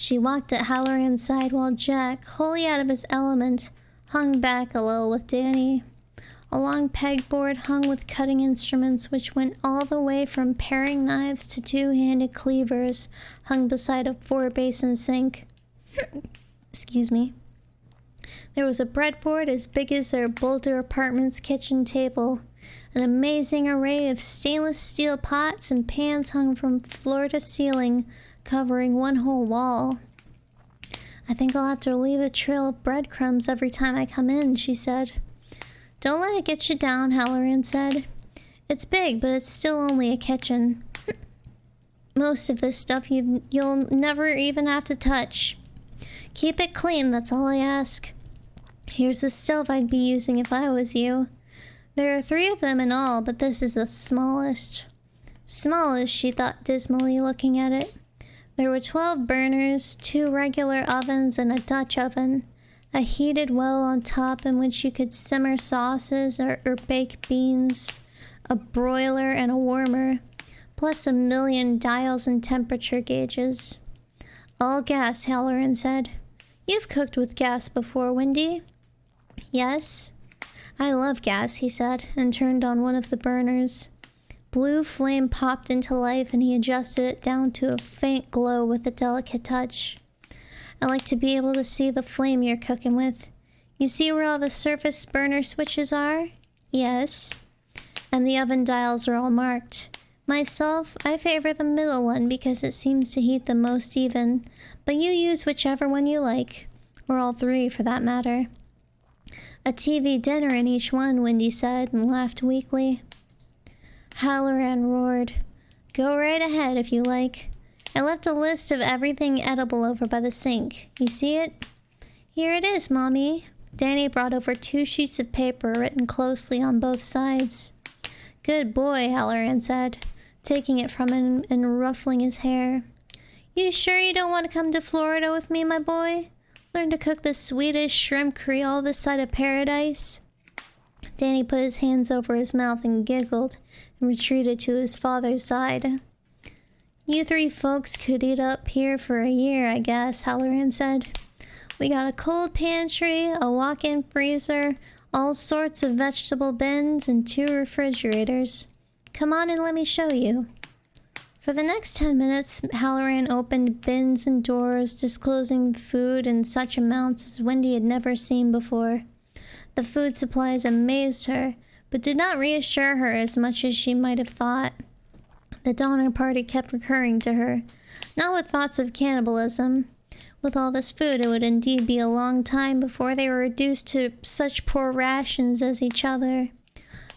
She walked at Halloran's side while Jack, wholly out of his element, hung back a little with Danny. A long pegboard hung with cutting instruments which went all the way from paring knives to two-handed cleavers hung beside a 4-basin sink. Excuse me. There was a breadboard as big as their Boulder Apartments kitchen table. An amazing array of stainless steel pots and pans hung from floor to ceiling, covering one whole wall. I think I'll have to leave a trail of breadcrumbs every time I come in, she said. Don't let it get you down, Halloran said. It's big, but it's still only a kitchen. Most of this stuff you'll never even have to touch. Keep it clean, that's all I ask. Here's the stove I'd be using if I was you. There are 3 of them in all, but this is the smallest. Smallest, she thought dismally, looking at it. There were 12 burners, 2 regular ovens, and a Dutch oven. A heated well on top in which you could simmer sauces or bake beans, a broiler and a warmer, plus a million dials and temperature gauges. All gas, Halloran said. You've cooked with gas before, Wendy? Yes. I love gas, he said, and turned on one of the burners. Blue flame popped into life and he adjusted it down to a faint glow with a delicate touch. I like to be able to see the flame you're cooking with. You see where all the surface burner switches are? Yes. And the oven dials are all marked. Myself, I favor the middle one because it seems to heat the most even, but you use whichever one you like, or all 3 for that matter. A TV dinner in each one, Wendy said, and laughed weakly. Halloran roared. Go right ahead if you like. I left a list of everything edible over by the sink. You see it? Here it is, Mommy. Danny brought over 2 sheets of paper written closely on both sides. Good boy, Halloran said, taking it from him and ruffling his hair. You sure you don't want to come to Florida with me, my boy? Learn to cook the sweetest shrimp creole this side of paradise? Danny put his hands over his mouth and giggled and retreated to his father's side. You 3 folks could eat up here for a year, I guess, Halloran said. We got a cold pantry, a walk-in freezer, all sorts of vegetable bins, and 2 refrigerators. Come on and let me show you. For the next 10 minutes, Halloran opened bins and doors, disclosing food in such amounts as Wendy had never seen before. The food supplies amazed her, but did not reassure her as much as she might have thought. The Donner Party kept recurring to her, not with thoughts of cannibalism. With all this food, it would indeed be a long time before they were reduced to such poor rations as each other,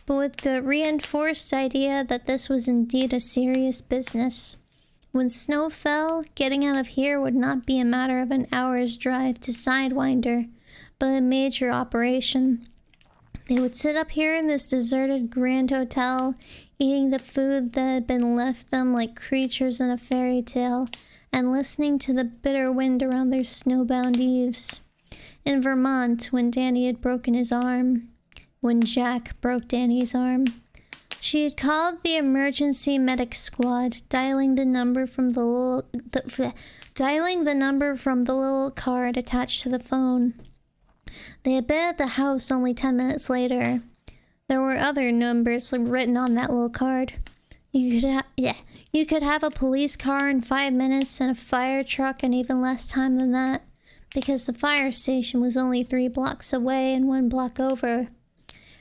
but with the reinforced idea that this was indeed a serious business. When snow fell, getting out of here would not be a matter of an hour's drive to Sidewinder, but a major operation. They would sit up here in this deserted grand hotel, eating the food that had been left them like creatures in a fairy tale, and listening to the bitter wind around their snowbound eaves. In Vermont, when Danny had broken his arm, when Jack broke Danny's arm, she had called the emergency medic squad, dialing the number from the little card attached to the phone. They had been at the house only 10 minutes later. There were other numbers written on that little card. You could have a police car in 5 minutes and a fire truck in even less time than that, because the fire station was only 3 blocks away and 1 block over.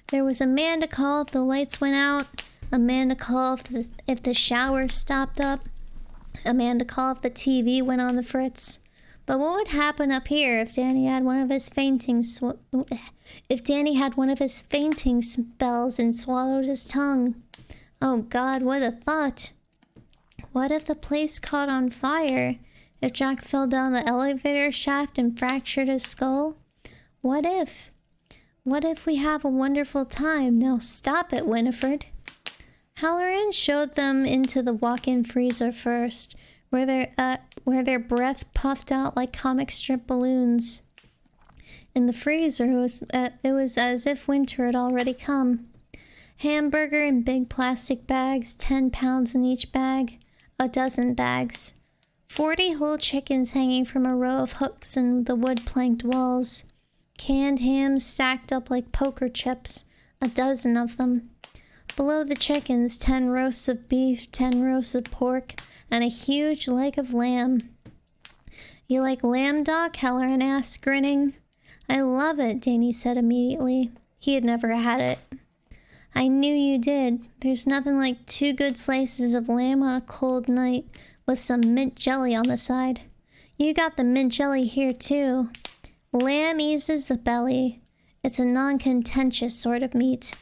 There was a man to call if the lights went out, a man to call if the shower stopped up, a man to call if the TV went on the fritz. But what would happen up here if Danny had one of his fainting spells and swallowed his tongue? Oh God, what a thought. What if the place caught on fire? If Jack fell down the elevator shaft and fractured his skull? What if? What if we have a wonderful time? Now stop it, Winifred. Halloran showed them into the walk-in freezer first, where their breath puffed out like comic strip balloons. In the freezer, it was as if winter had already come. Hamburger in big plastic bags, 10 pounds in each bag, a dozen bags. 40 whole chickens hanging from a row of hooks in the wood-planked walls. Canned hams stacked up like poker chips, a dozen of them. Below the chickens, 10 roasts of beef, 10 roasts of pork, and a huge leg of lamb. You like lamb, Doc? Halloran asked, grinning. I love it, Danny said immediately. He had never had it. I knew you did. There's nothing like 2 good slices of lamb on a cold night with some mint jelly on the side. You got the mint jelly here, too. Lamb eases the belly. It's a non-contentious sort of meat.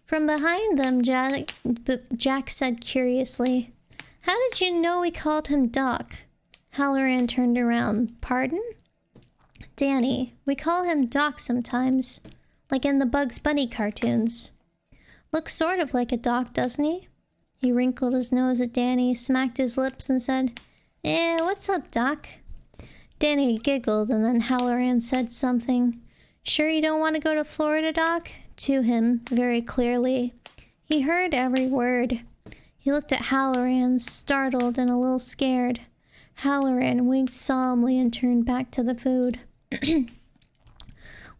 From behind them, Jack said curiously, How did you know we called him Doc? Halloran turned around. Pardon? Danny, we call him Doc sometimes, like in the Bugs Bunny cartoons. Looks sort of like a doc, doesn't he? He wrinkled his nose at Danny, smacked his lips, and said, what's up, Doc? Danny giggled, and then Halloran said something. Sure you don't want to go to Florida, Doc? To him, very clearly. He heard every word. He looked at Halloran, startled and a little scared. Halloran winked solemnly and turned back to the food.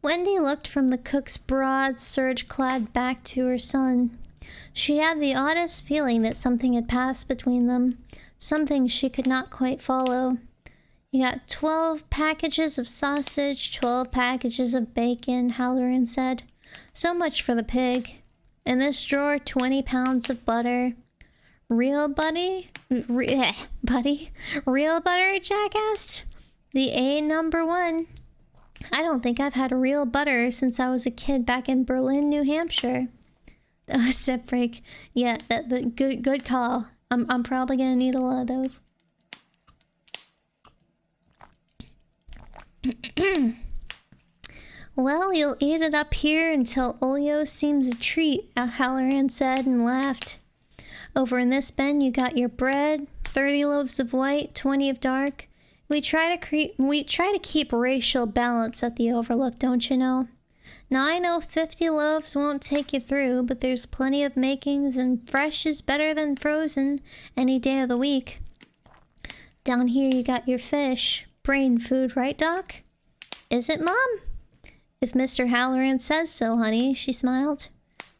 Wendy looked from the cook's broad, serge-clad back to her son. She had the oddest feeling that something had passed between them, something she could not quite follow. You got 12 packages of sausage, 12 packages of bacon, Halloran said. So much for the pig. In this drawer, 20 pounds of butter. Real buddy? Buddy? Real butter? Jack asked. The A #1. I don't think I've had real butter since I was a kid back in Berlin, New Hampshire. Oh, sip break. Yeah, good call. I'm probably gonna need a lot of those. Well, you'll eat it up here until Olio seems a treat, Halloran said and laughed. Over in this bin, you got your bread, 30 loaves of white, 20 of dark. We try to keep racial balance at the Overlook, don't you know? Now I know 50 loaves won't take you through, but there's plenty of makings, and fresh is better than frozen any day of the week. Down here you got your fish. Brain food, right, Doc? Is it, Mom? If Mr. Halloran says so, honey, she smiled.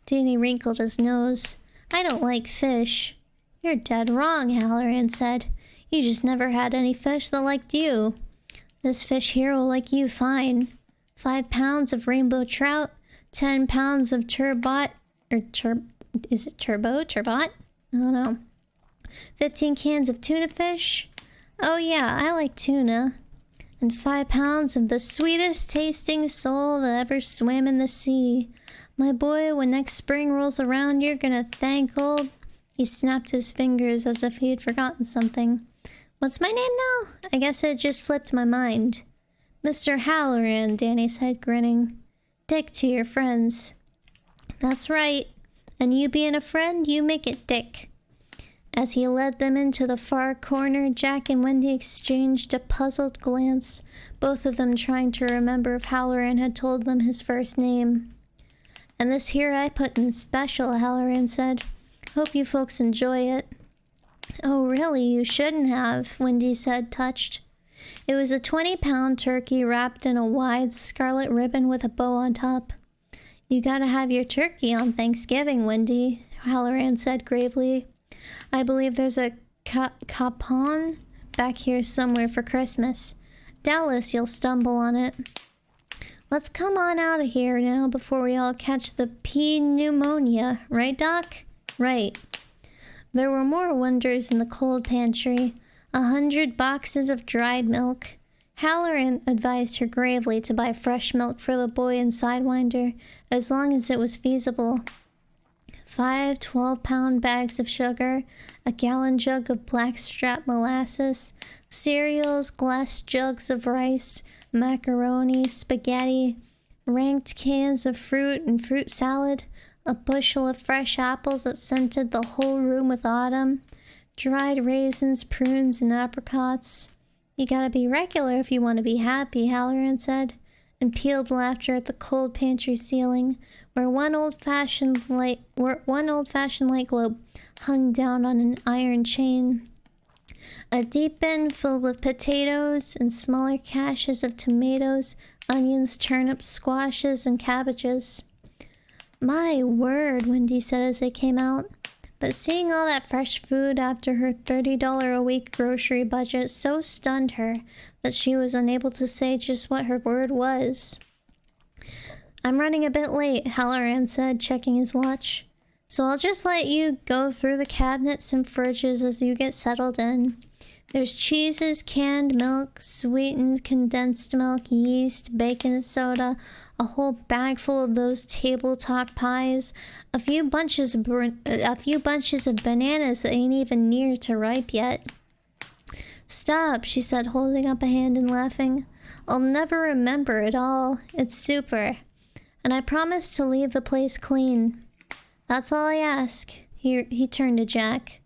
Danny wrinkled his nose. I don't like fish. You're dead wrong, Halloran said. You just never had any fish that liked you. This fish here will like you fine. 5 pounds of rainbow trout, 10 pounds of turbot, is it turbot? I don't know. 15 cans of tuna fish. Oh yeah, I like tuna. And 5 pounds of the sweetest tasting sole that ever swam in the sea. My boy, when next spring rolls around, you're gonna thank old... He snapped his fingers as if he had forgotten something. What's my name now? I guess it just slipped my mind. Mr. Halloran, Danny said, grinning. Dick to your friends. That's right. And you being a friend, you make it Dick. As he led them into the far corner, Jack and Wendy exchanged a puzzled glance, both of them trying to remember if Halloran had told them his first name. And this here I put in special, Halloran said. Hope you folks enjoy it. Oh, really? You shouldn't have, Wendy said, touched. It was a 20-pound turkey wrapped in a wide scarlet ribbon with a bow on top. You gotta have your turkey on Thanksgiving, Wendy, Halloran said gravely. I believe there's a capon back here somewhere for Christmas. Doubtless you'll stumble on it. Let's come on out of here now before we all catch the pneumonia, right, Doc? Right. There were more wonders in the cold pantry. 100 boxes of dried milk. Halloran advised her gravely to buy fresh milk for the boy and Sidewinder, as long as it was feasible. 5 12-pound bags of sugar, a gallon jug of blackstrap molasses, cereals, glass jugs of rice, macaroni, spaghetti, ranked cans of fruit and fruit salad, a bushel of fresh apples that scented the whole room with autumn, dried raisins, prunes, and apricots. You gotta be regular if you want to be happy, Halloran said, and peeled laughter at the cold pantry ceiling, where one old-fashioned light globe hung down on an iron chain. A deep bin filled with potatoes and smaller caches of tomatoes, onions, turnips, squashes, and cabbages. My word, Wendy said as they came out. But seeing all that fresh food after her $30 a week grocery budget so stunned her that she was unable to say just what her word was. I'm running a bit late, Halloran said, checking his watch. So I'll just let you go through the cabinets and fridges as you get settled in. There's cheeses, canned milk, sweetened condensed milk, yeast, bacon, soda, a whole bag full of those table talk pies, a few bunches of bananas that ain't even near to ripe yet. Stop, she said, holding up a hand and laughing. I'll never remember it all. It's super. And I promise to leave the place clean. That's all I ask. He turned to Jack.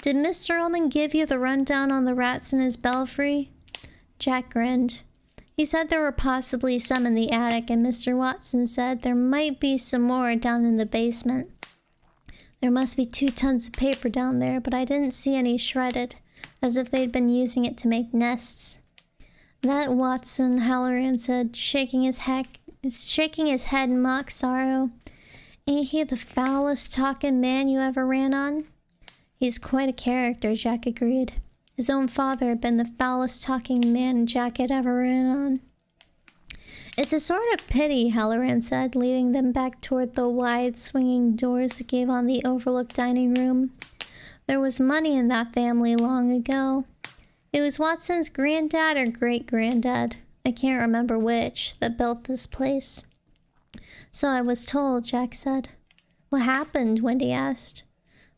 Did Mr. Ullman give you the rundown on the rats in his belfry? Jack grinned. He said there were possibly some in the attic, and Mr. Watson said there might be some more down in the basement. There must be 2 tons of paper down there, but I didn't see any shredded, as if they'd been using it to make nests. That Watson, Halloran said, shaking his head in mock sorrow. Ain't he the foulest talking man you ever ran on? He's quite a character, Jack agreed. His own father had been the foulest talking man Jack had ever ran on. It's a sort of pity, Halloran said, leading them back toward the wide swinging doors that gave on the overlooked dining room. There was money in that family long ago. It was Watson's granddad or great-granddad, I can't remember which, that built this place. So I was told, Jack said. What happened? Wendy asked.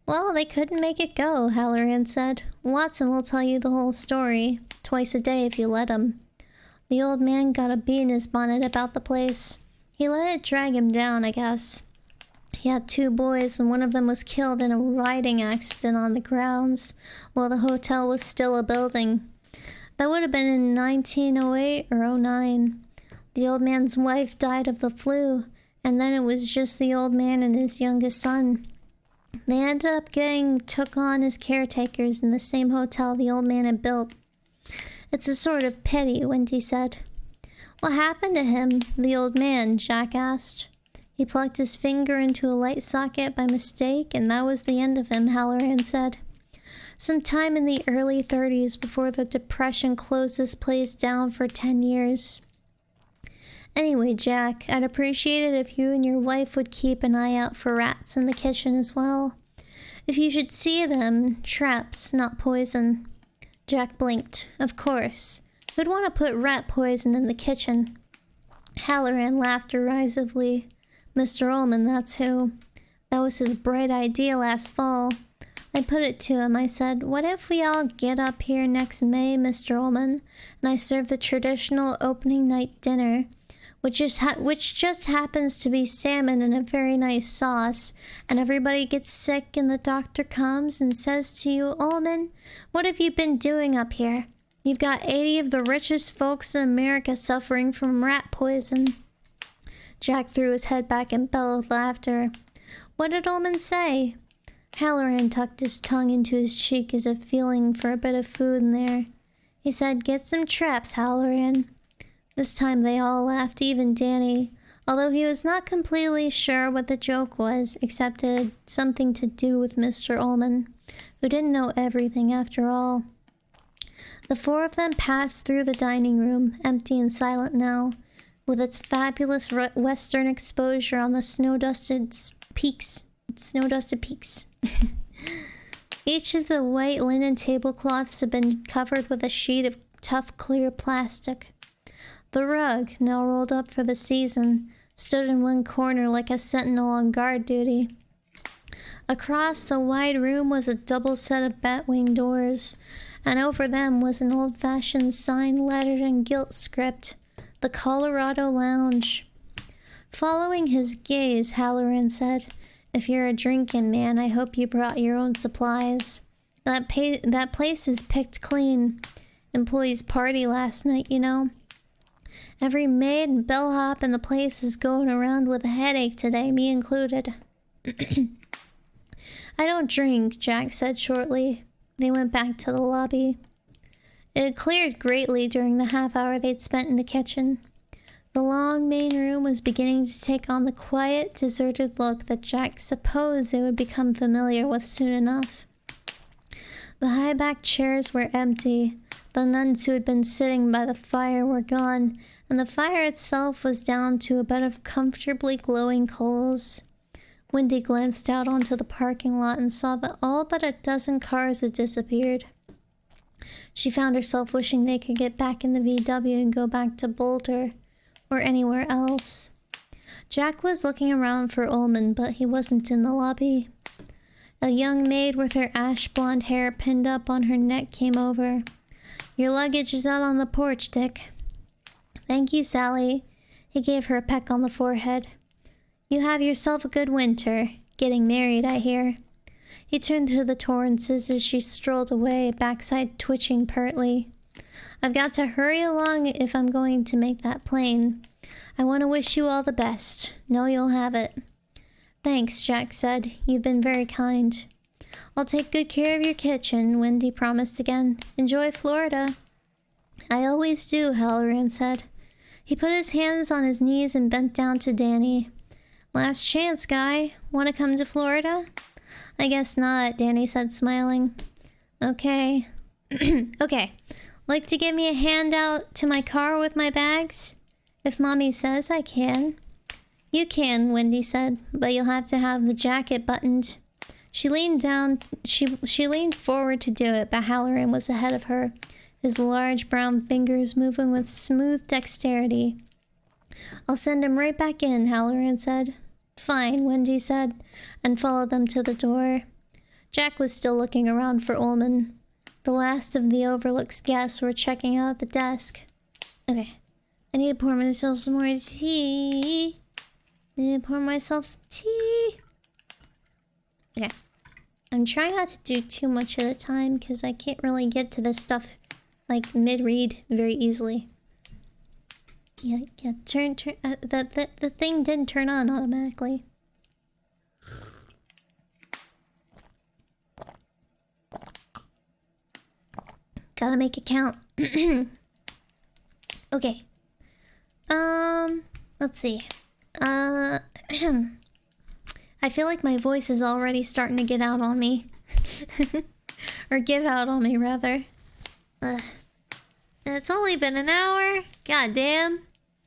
Well, they couldn't make it go, Halloran said. Watson will tell you the whole story, twice a day if you let him. The old man got a bee in his bonnet about the place. He let it drag him down, I guess. He had 2 boys, and one of them was killed in a riding accident on the grounds, while the hotel was still a building. That would have been in 1908 or 09. The old man's wife died of the flu, and then it was just the old man and his youngest son. They ended up getting took on as caretakers in the same hotel the old man had built. It's a sort of pity, Wendy said. What happened to him, the old man? Jack asked. He plugged his finger into a light socket by mistake, and that was the end of him, Halloran said. Sometime in the early 30s, before the Depression closed this place down for 10 years. Anyway, Jack, I'd appreciate it if you and your wife would keep an eye out for rats in the kitchen as well. If you should see them, traps, not poison. Jack blinked. Of course. Who'd want to put rat poison in the kitchen? Halloran laughed derisively. Mr. Ullman, that's who. That was his bright idea last fall. I put it to him. I said, what if we all get up here next May, Mr. Ullman, and I serve the traditional opening night dinner, which just happens to be salmon in a very nice sauce, and everybody gets sick and the doctor comes and says to you, Ullman, what have you been doing up here? You've got 80 of the richest folks in America suffering from rat poison. Jack threw his head back and bellowed laughter. What did Ullman say? Halloran tucked his tongue into his cheek as if feeling for a bit of food in there. He said, get some traps, Halloran. This time they all laughed, even Danny, although he was not completely sure what the joke was, except it had something to do with Mr. Ullman, who didn't know everything after all. The four of them passed through the dining room, empty and silent now, with its fabulous western exposure on the snow-dusted peaks. Each of the white linen tablecloths had been covered with a sheet of tough, clear plastic. The rug, now rolled up for the season, stood in one corner like a sentinel on guard duty. Across the wide room was a double set of batwing doors, and over them was an old-fashioned sign lettered in gilt script, the Colorado Lounge. Following his gaze, Halloran said, if you're a drinking man, I hope you brought your own supplies. That place is picked clean. Employees party last night, you know. Every maid and bellhop in the place is going around with a headache today, me included. I don't drink, Jack said shortly. They went back to the lobby. It had cleared greatly during the half hour they'd spent in the kitchen. The long main room was beginning to take on the quiet, deserted look that Jack supposed they would become familiar with soon enough. The high-backed chairs were empty. The nuns who had been sitting by the fire were gone, and the fire itself was down to a bed of comfortably glowing coals. Wendy glanced out onto the parking lot and saw that all but a dozen cars had disappeared. She found herself wishing they could get back in the VW and go back to Boulder, or anywhere else. Jack was looking around for Ullman, but he wasn't in the lobby. A young maid with her ash blonde hair pinned up on her neck came over. Your luggage is out on the porch, Dick. Thank you, Sally. He gave her a peck on the forehead. You have yourself a good winter. Getting married, I hear. He turned to the Torrances as she strolled away, backside twitching pertly. I've got to hurry along if I'm going to make that plane. I want to wish you all the best. Know you'll have it. Thanks, Jack said. You've been very kind. I'll take good care of your kitchen, Wendy promised again. Enjoy Florida. I always do, Halloran said. He put his hands on his knees and bent down to Danny. Last chance, guy. Want to come to Florida? I guess not, Danny said, smiling. Okay. Okay. Like to give me a hand out to my car with my bags? If Mommy says I can. You can, Wendy said, but you'll have to have the jacket buttoned. She leaned forward to do it, but Halloran was ahead of her, his large brown fingers moving with smooth dexterity. I'll send him right back in, Halloran said. Fine, Wendy said, and followed them to the door. Jack was still looking around for Ullman. The last of the Overlook's guests were checking out the desk. Okay. I need to pour myself some more tea. Okay. I'm trying not to do too much at a time because I can't really get to this stuff like mid-read very easily. Yeah, turn, the thing didn't turn on automatically. Gotta make it count. Okay. Let's see. I feel like my voice is already starting to get out on me. Or give out on me, rather. It's only been an hour. God damn.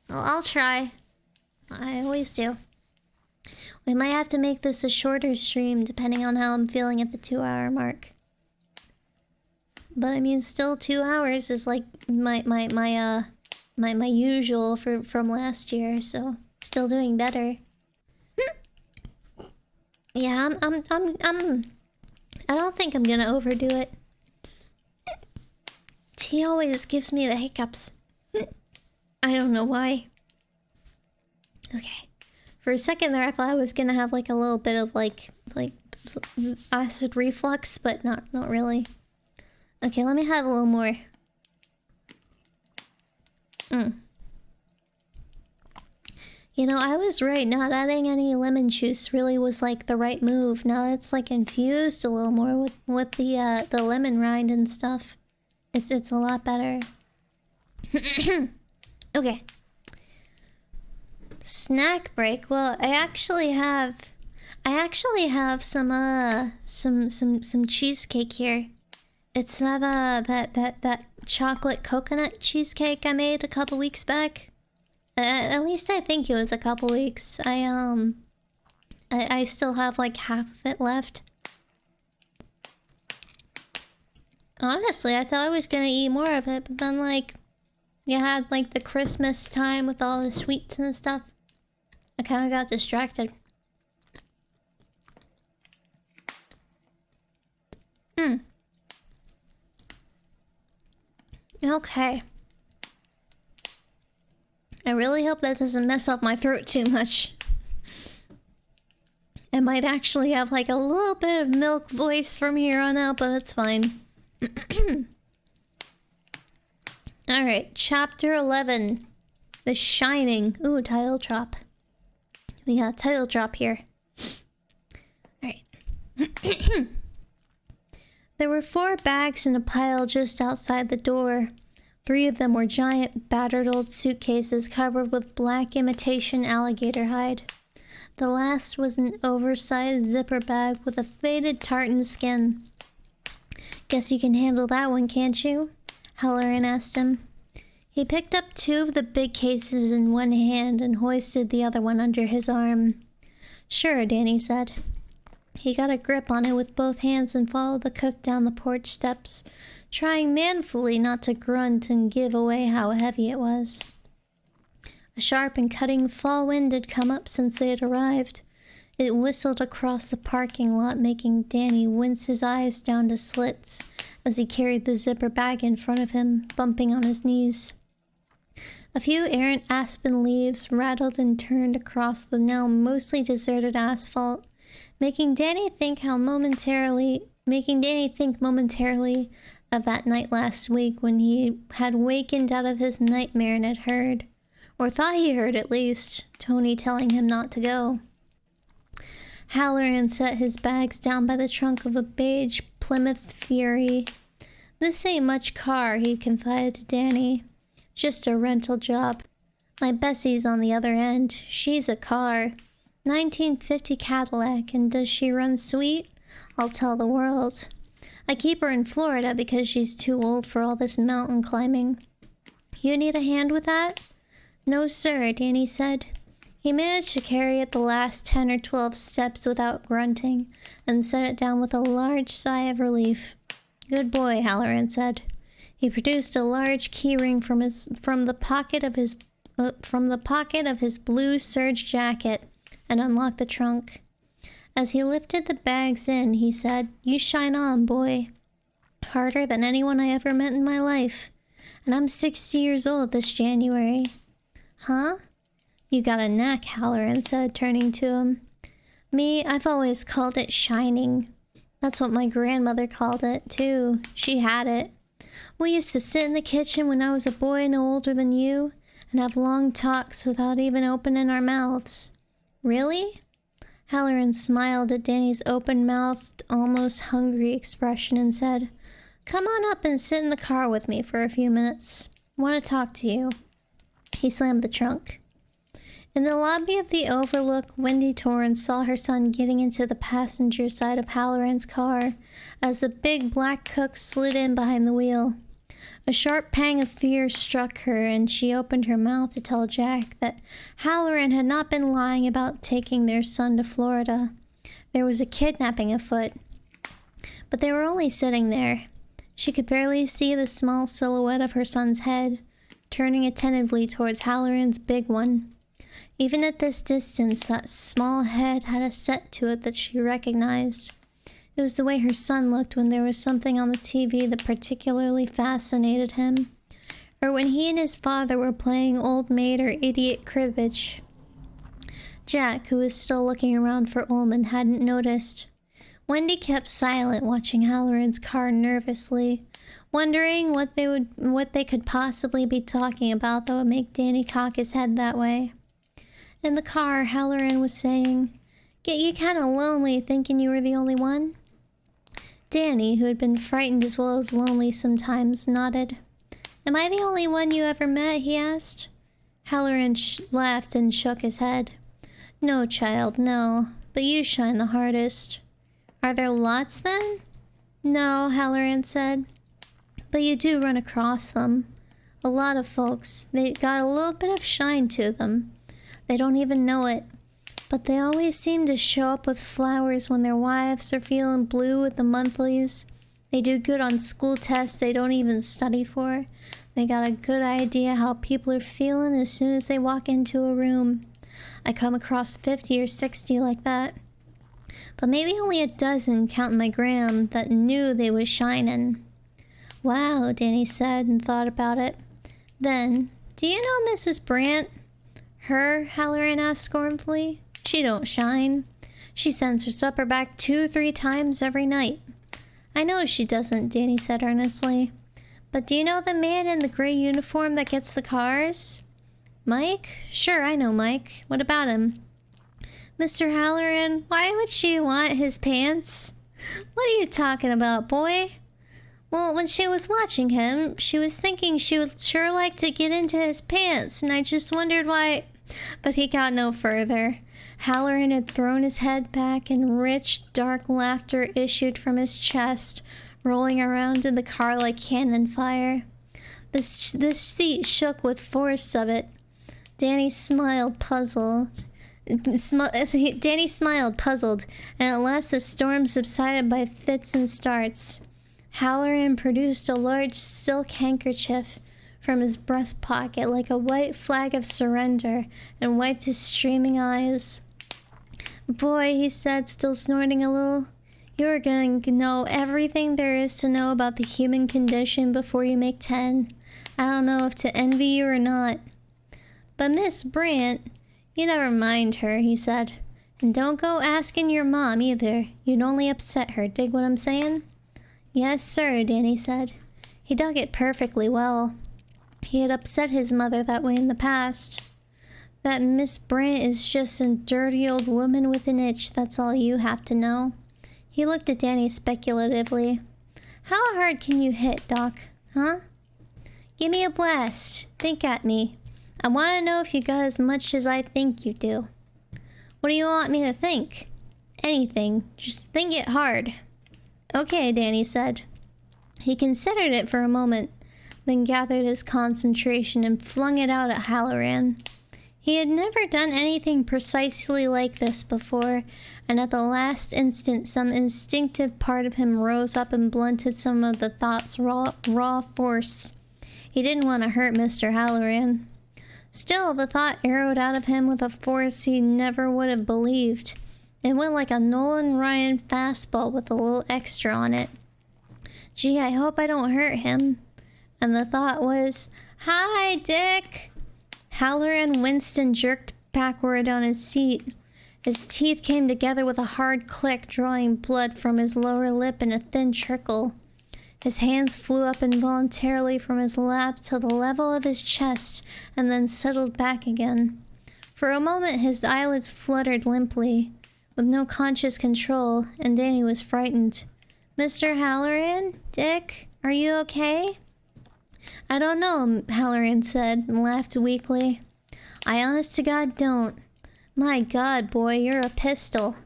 Well, I'll try. I always do. We might have to make this a shorter stream, depending on how I'm feeling at the 2-hour mark. But I mean, still 2 hours is like my usual from last year, so still doing better. Yeah, I don't think I'm gonna overdo it. Tea always gives me the hiccups. I don't know why. Okay. For a second there, I thought I was gonna have like a little bit of like acid reflux, but not really. Okay, let me have a little more. You know, I was right. Not adding any lemon juice really was like the right move. Now that it's like infused a little more with the lemon rind and stuff, it's a lot better. Okay. Snack break. Well, I actually have some cheesecake here. It's that chocolate coconut cheesecake I made a couple weeks back. At least I think it was a couple weeks. I still have like half of it left. Honestly, I thought I was gonna eat more of it, but then like you had like the Christmas time with all the sweets and stuff. I kind of got distracted. Okay. I really hope that doesn't mess up my throat too much. I might actually have like a little bit of milk voice from here on out, but that's fine. Alright, chapter 11. The Shining. Ooh, title drop. We got a title drop here. Alright. There were 4 bags in a pile just outside the door. 3 of them were giant, battered old suitcases covered with black imitation alligator hide. The last was an oversized zipper bag with a faded tartan skin. Guess you can handle that one, can't you? Halloran asked him. He picked up 2 of the big cases in one hand and hoisted the other one under his arm. Sure, Danny said. He got a grip on it with both hands and followed the cook down the porch steps, trying manfully not to grunt and give away how heavy it was. A sharp and cutting fall wind had come up since they had arrived. It whistled across the parking lot, making Danny wince his eyes down to slits as he carried the zipper bag in front of him, bumping on his knees. A few errant aspen leaves rattled and turned across the now mostly deserted asphalt, making Danny think momentarily of that night last week when he had wakened out of his nightmare and had heard, or thought he heard at least, Tony telling him not to go. Halloran set his bags down by the trunk of a beige Plymouth Fury. This ain't much car, he confided to Danny. Just a rental job. My Bessie's on the other end. She's a car. 1950 Cadillac, and does she run sweet? I'll tell the world. I keep her in Florida because she's too old for all this mountain climbing. You need a hand with that? No, sir, Danny said. He managed to carry it the last 10 or 12 steps without grunting, and set it down with a large sigh of relief. Good boy, Halloran said. He produced a large keyring from the pocket of his blue serge jacket and unlocked the trunk. As he lifted the bags in, he said, "You shine on, boy. Harder than anyone I ever met in my life. And I'm 60 years old this January." Huh? You got a knack, Halloran said, turning to him. Me, I've always called it shining. That's what my grandmother called it, too. She had it. We used to sit in the kitchen when I was a boy no older than you, and have long talks without even opening our mouths. Really? Halloran smiled at Danny's open-mouthed, almost hungry expression and said, "Come on up and sit in the car with me for a few minutes. Want to talk to you." He slammed the trunk. In the lobby of the Overlook, Wendy Torrance saw her son getting into the passenger side of Halloran's car as the big black cook slid in behind the wheel. A sharp pang of fear struck her, and she opened her mouth to tell Jack that Halloran had not been lying about taking their son to Florida. There was a kidnapping afoot. But they were only sitting there. She could barely see the small silhouette of her son's head, turning attentively towards Halloran's big one. Even at this distance, that small head had a set to it that she recognized. It was the way her son looked when there was something on the TV that particularly fascinated him, or when he and his father were playing Old Maid or Idiot Cribbage. Jack, who was still looking around for Ullman, hadn't noticed. Wendy kept silent, watching Halloran's car nervously, wondering what they could possibly be talking about that would make Danny cock his head that way. In the car, Halloran was saying, "Get you kinda lonely thinking you were the only one?" Danny, who had been frightened as well as lonely sometimes, nodded. "Am I the only one you ever met?" he asked. Halloran laughed and shook his head. "No, child, no. But you shine the hardest." "Are there lots then?" "No," Halloran said. "But you do run across them. A lot of folks. They got a little bit of shine to them. They don't even know it. But they always seem to show up with flowers when their wives are feeling blue with the monthlies. They do good on school tests they don't even study for. They got a good idea how people are feeling as soon as they walk into a room. I come across 50 or 60 like that. But maybe only a dozen, counting my gram, that knew they was shining." "Wow," Danny said and thought about it. Then, "Do you know Mrs. Brandt?" "Her?" Halloran asked scornfully. "She don't shine. She sends her supper back 2-3 times every night." "I know she doesn't," Danny said earnestly. "But do you know the man in the gray uniform that gets the cars?" "Mike? Sure, I know Mike. What about him?" "Mr. Halloran, why would she want his pants?" "What are you talking about, boy?" "Well, when she was watching him, she was thinking she would sure like to get into his pants, and I just wondered why—" But he got no further. Halloran had thrown his head back, and rich, dark laughter issued from his chest, rolling around in the car like cannon fire. The seat shook with force of it. Danny smiled, puzzled. Danny smiled, puzzled, and at last the storm subsided by fits and starts. Halloran produced a large silk handkerchief from his breast pocket like a white flag of surrender and wiped his streaming eyes. "Boy," he said, still snorting a little, "you are going to know everything there is to know about the human condition before you make 10. I don't know if to envy you or not." "But Miss Brandt—" "You never mind her," he said. "And don't go asking your mom either. You'd only upset her. Dig what I'm saying?" "Yes, sir," Danny said. He dug it perfectly well. He had upset his mother that way in the past. "That Miss Brandt is just a dirty old woman with an itch, that's all you have to know." He looked at Danny speculatively. "How hard can you hit, Doc? Huh? Give me a blast. Think at me. I want to know if you got as much as I think you do." "What do you want me to think?" "Anything. Just think it hard." "Okay," Danny said. He considered it for a moment, then gathered his concentration and flung it out at Halloran. He had never done anything precisely like this before, and at the last instant some instinctive part of him rose up and blunted some of the thought's raw force. He didn't want to hurt Mr. Halloran. Still, the thought arrowed out of him with a force he never would have believed. It went like a Nolan Ryan fastball with a little extra on it. "Gee, I hope I don't hurt him." And the thought was, "Hi, Dick!" Halloran winced and jerked backward on his seat. His teeth came together with a hard click, drawing blood from his lower lip in a thin trickle. His hands flew up involuntarily from his lap to the level of his chest and then settled back again. For a moment his eyelids fluttered limply, with no conscious control, and Danny was frightened. "Mr. Halloran? Dick? Are you okay?" "I don't know," Halloran said, and laughed weakly. "I honest to God don't. My God, boy, you're a pistol."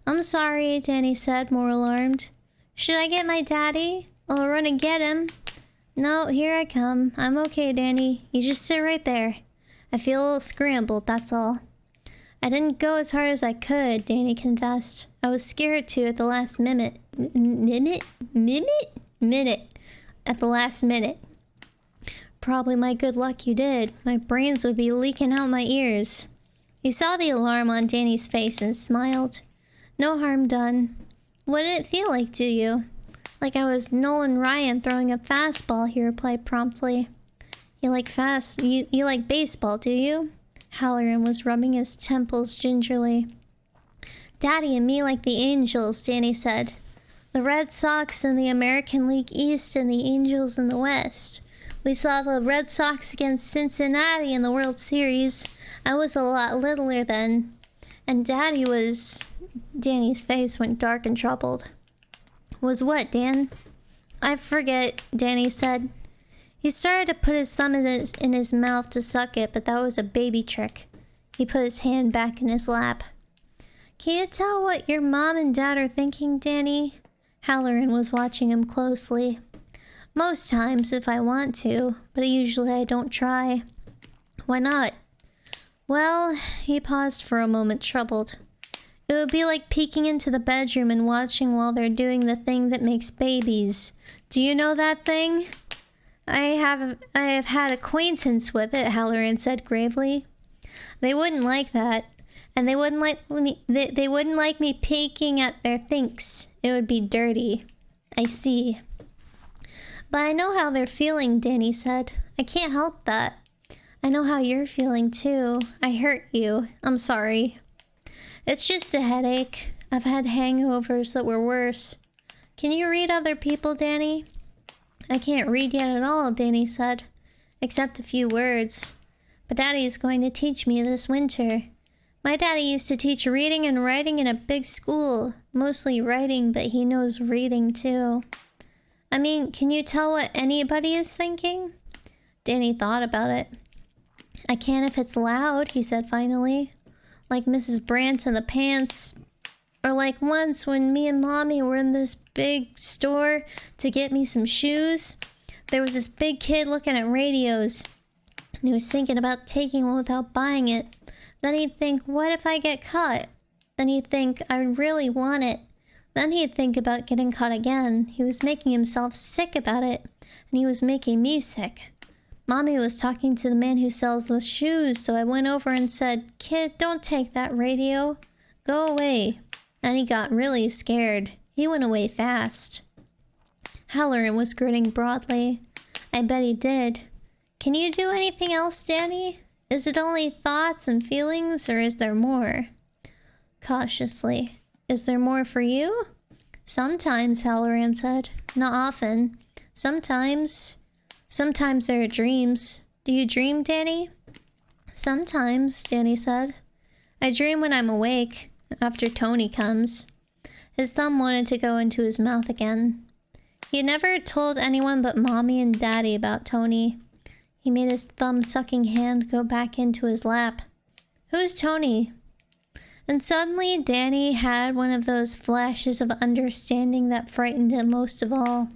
"I'm sorry," Danny said, more alarmed. "Should I get my daddy? I'll run and get him." "No, here I come. I'm okay, Danny. You just sit right there. I feel a little scrambled, that's all." "I didn't go as hard as I could," Danny confessed. "I was scared to at the last minute. At the last minute. Probably my good luck you did. My brains would be leaking out my ears." He saw the alarm on Danny's face and smiled. "No harm done. What did it feel like to you?" "Like I was Nolan Ryan throwing a fastball," he replied promptly. You like baseball, do you?" Halloran was rubbing his temples gingerly. Daddy and me like the Angels, Danny said. The Red Sox in the American League East and the Angels in the West. We saw the Red Sox against Cincinnati in the World Series. I was a lot littler then. And Daddy was... Danny's face went dark and troubled. Was what, Dan? I forget, Danny said. He started to put his thumb in his mouth to suck it, but that was a baby trick. He put his hand back in his lap. Can you tell what your mom and dad are thinking, Danny? Halloran was watching him closely. Most times, if I want to, but usually I don't try. Why not? Well, he paused for a moment, troubled. It would be like peeking into the bedroom and watching while they're doing the thing that makes babies. Do you know that thing? I have had acquaintance with it, Halloran said gravely. They wouldn't like that. And they wouldn't like me peeking at their thinks. It would be dirty. I see. But I know how they're feeling, Danny said. I can't help that. I know how you're feeling too. I hurt you. I'm sorry. It's just a headache. I've had hangovers that were worse. Can you read other people, Danny? I can't read yet at all, Danny said. Except a few words. But Daddy is going to teach me this winter. My daddy used to teach reading and writing in a big school. Mostly writing, but he knows reading too. I mean, can you tell what anybody is thinking? Danny thought about it. I can if it's loud, he said finally. Like Mrs. Brandt and the Pants. Or like once when me and Mommy were in this big store to get me some shoes. There was this big kid looking at radios. And he was thinking about taking one without buying it. Then he'd think, what if I get caught? Then he'd think, I really want it. Then he'd think about getting caught again. He was making himself sick about it. And he was making me sick. Mommy was talking to the man who sells the shoes, so I went over and said, Kid, don't take that radio. Go away. And he got really scared. He went away fast. Halloran was grinning broadly. I bet he did. Can you do anything else, Danny? Is it only thoughts and feelings, or is there more? Cautiously. Is there more for you? Sometimes, Halloran said. Not often. Sometimes there are dreams. Do you dream, Danny? Sometimes, Danny said. I dream when I'm awake, after Tony comes. His thumb wanted to go into his mouth again. He had never told anyone but Mommy and Daddy about Tony. He made his thumb-sucking hand go back into his lap. Who's Tony? And suddenly, Danny had one of those flashes of understanding that frightened him most of all.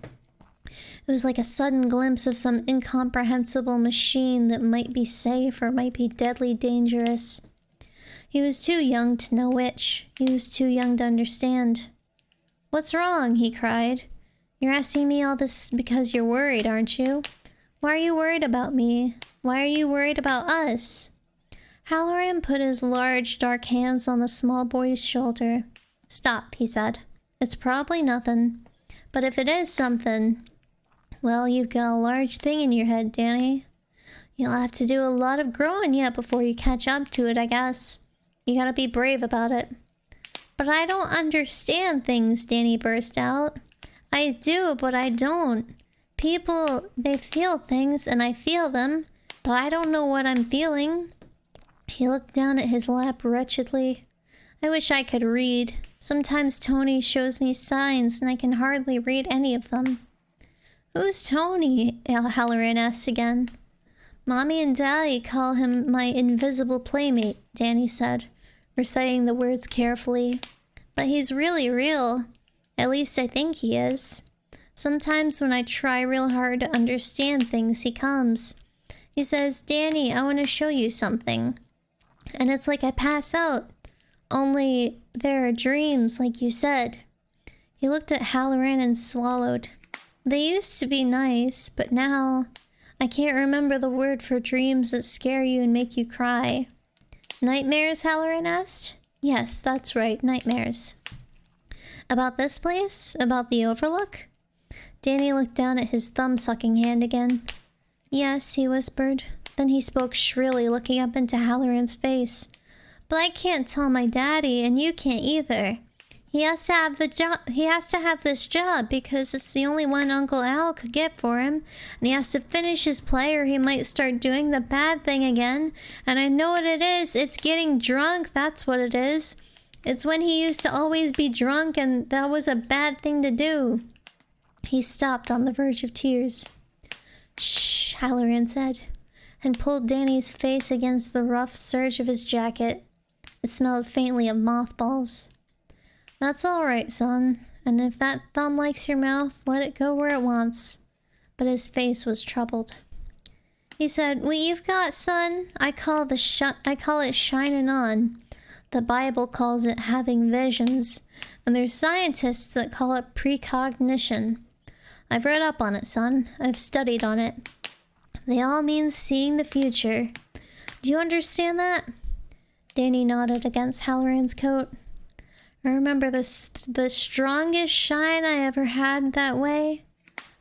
It was like a sudden glimpse of some incomprehensible machine that might be safe or might be deadly dangerous. He was too young to know which. He was too young to understand. What's wrong? He cried. You're asking me all this because you're worried, aren't you? Why are you worried about me? Why are you worried about us? Halloran put his large, dark hands on the small boy's shoulder. Stop, he said. It's probably nothing. But if it is something, well, you've got a large thing in your head, Danny. You'll have to do a lot of growing yet before you catch up to it, I guess. You gotta be brave about it. But I don't understand things, Danny burst out. I do, but I don't. People, they feel things, and I feel them, but I don't know what I'm feeling. He looked down at his lap wretchedly. I wish I could read. Sometimes Tony shows me signs, and I can hardly read any of them. Who's Tony? Halloran asked again. Mommy and Daddy call him my invisible playmate, Danny said, reciting the words carefully. But he's really real. At least I think he is. Sometimes when I try real hard to understand things, he comes. He says, Danny, I want to show you something. And it's like I pass out. Only there are dreams, like you said. He looked at Halloran and swallowed. They used to be nice, but now I can't remember the word for dreams that scare you and make you cry. Nightmares, Halloran asked? Yes, that's right, nightmares. About this place? About the Overlook? Danny looked down at his thumb-sucking hand again. Yes, he whispered. Then he spoke shrilly, looking up into Halloran's face. But I can't tell my daddy, and you can't either. He has to have the job. He has to have this job because it's the only one Uncle Al could get for him, and he has to finish his play, or he might start doing the bad thing again. And I know what it is. It's getting drunk. That's what it is. It's when he used to always be drunk, and that was a bad thing to do. He stopped on the verge of tears. Shh, Halloran said, and pulled Danny's face against the rough serge of his jacket. It smelled faintly of mothballs. That's all right, son. And if that thumb likes your mouth, let it go where it wants. But his face was troubled. He said, "What you've got, son, I call it shining on. The Bible calls it having visions, and there's scientists that call it precognition. I've read up on it, son. I've studied on it. They all mean seeing the future. Do you understand that?" Danny nodded against Halloran's coat. I remember the strongest shine I ever had that way.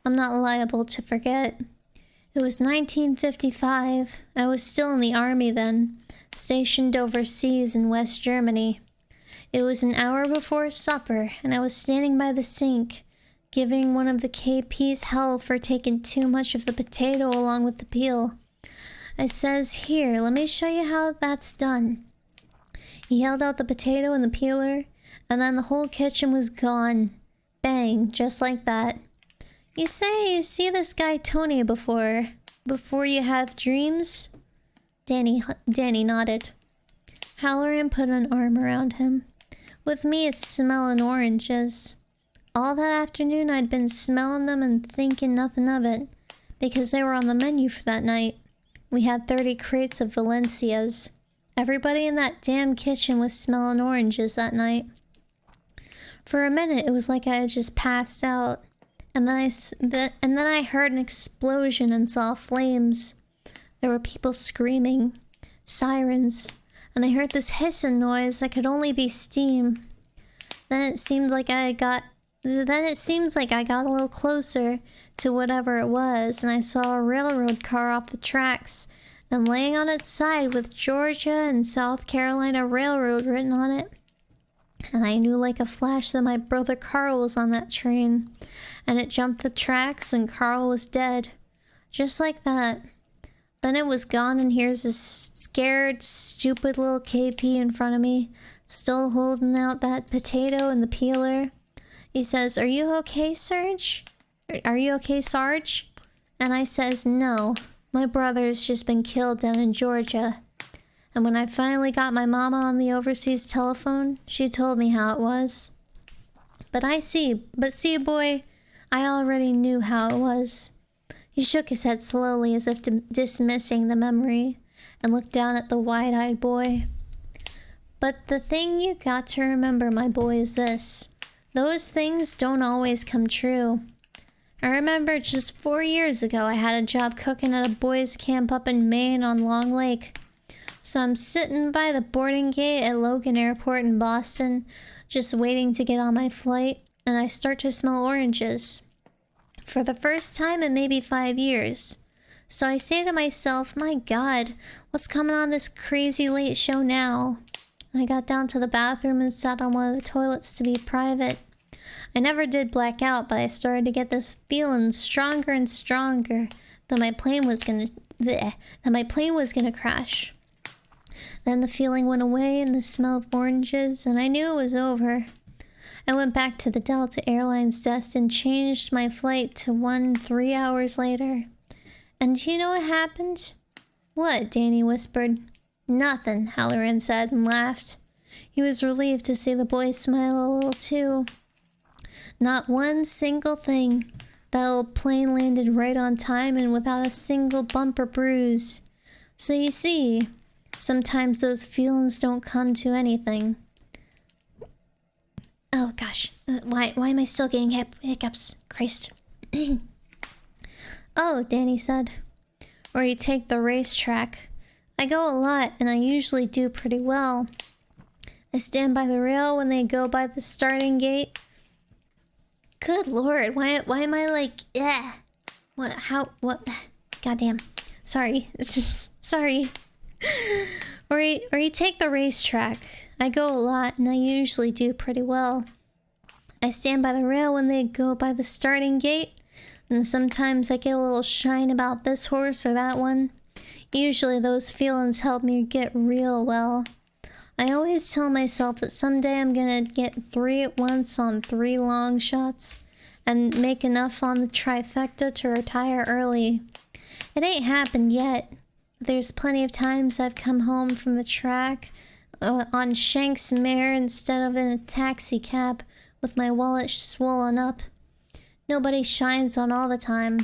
I'm not liable to forget. It was 1955. I was still in the army then, stationed overseas in West Germany. It was an hour before supper, and I was standing by the sink, giving one of the KPs hell for taking too much of the potato along with the peel. I says, "Here, let me show you how that's done." He held out the potato and the peeler, and then the whole kitchen was gone. Bang, just like that. You say you see this guy Tony before you have dreams? Danny nodded. Halloran put an arm around him. With me, it's smelling oranges. All that afternoon, I'd been smelling them and thinking nothing of it, because they were on the menu for that night. We had 30 crates of Valencias. Everybody in that damn kitchen was smelling oranges that night. For a minute, it was like I had just passed out, and then I heard an explosion and saw flames. There were people screaming, sirens, and I heard this hissing noise that could only be steam. Then it seemed like I got a little closer to whatever it was, and I saw a railroad car off the tracks, and laying on its side with Georgia and South Carolina Railroad written on it. And I knew like a flash that my brother Carl was on that train, and it jumped the tracks and Carl was dead. Just like that. Then it was gone, and here's this scared, stupid little KP in front of me, still holding out that potato and the peeler. He says, "Are you okay, Sarge? Are you okay, Sarge?" And I says, "No, my brother's just been killed down in Georgia." And when I finally got my mama on the overseas telephone, she told me how it was. But see, boy, I already knew how it was. He shook his head slowly as if dismissing the memory, and looked down at the wide-eyed boy. But the thing you got to remember, my boy, is this. Those things don't always come true. I remember just 4 years ago I had a job cooking at a boys' camp up in Maine on Long Lake. So I'm sitting by the boarding gate at Logan Airport in Boston, just waiting to get on my flight, and I start to smell oranges. For the first time in maybe 5 years. So I say to myself, my God, what's coming on this crazy late show now? And I got down to the bathroom and sat on one of the toilets to be private. I never did black out, but I started to get this feeling stronger and stronger that my plane was gonna crash. Then the feeling went away and the smell of oranges, and I knew it was over. I went back to the Delta Airlines desk and changed my flight to one 3 hours later. And do you know what happened? What? Danny whispered. Nothing, Halloran said and laughed. He was relieved to see the boy smile a little too. Not one single thing. That old plane landed right on time and without a single bump or bruise. So you see, sometimes those feelings don't come to anything. Oh gosh, why am I still getting hiccups? Christ. Oh, Danny said. Or you take the racetrack. I go a lot, and I usually do pretty well. I stand by the rail when they go by the starting gate. Good Lord, why am I like, what, goddamn. Sorry. Sorry. Or you take the racetrack. I go a lot, and I usually do pretty well. I stand by the rail when they go by the starting gate, and sometimes I get a little shine about this horse or that one. Usually those feelings help me get real well. I always tell myself that someday I'm gonna get 3 at once on 3 long shots, and make enough on the trifecta to retire early. It ain't happened yet. There's plenty of times I've come home from the track on Shank's mare instead of in a taxi cab with my wallet swollen up. Nobody shines on all the time.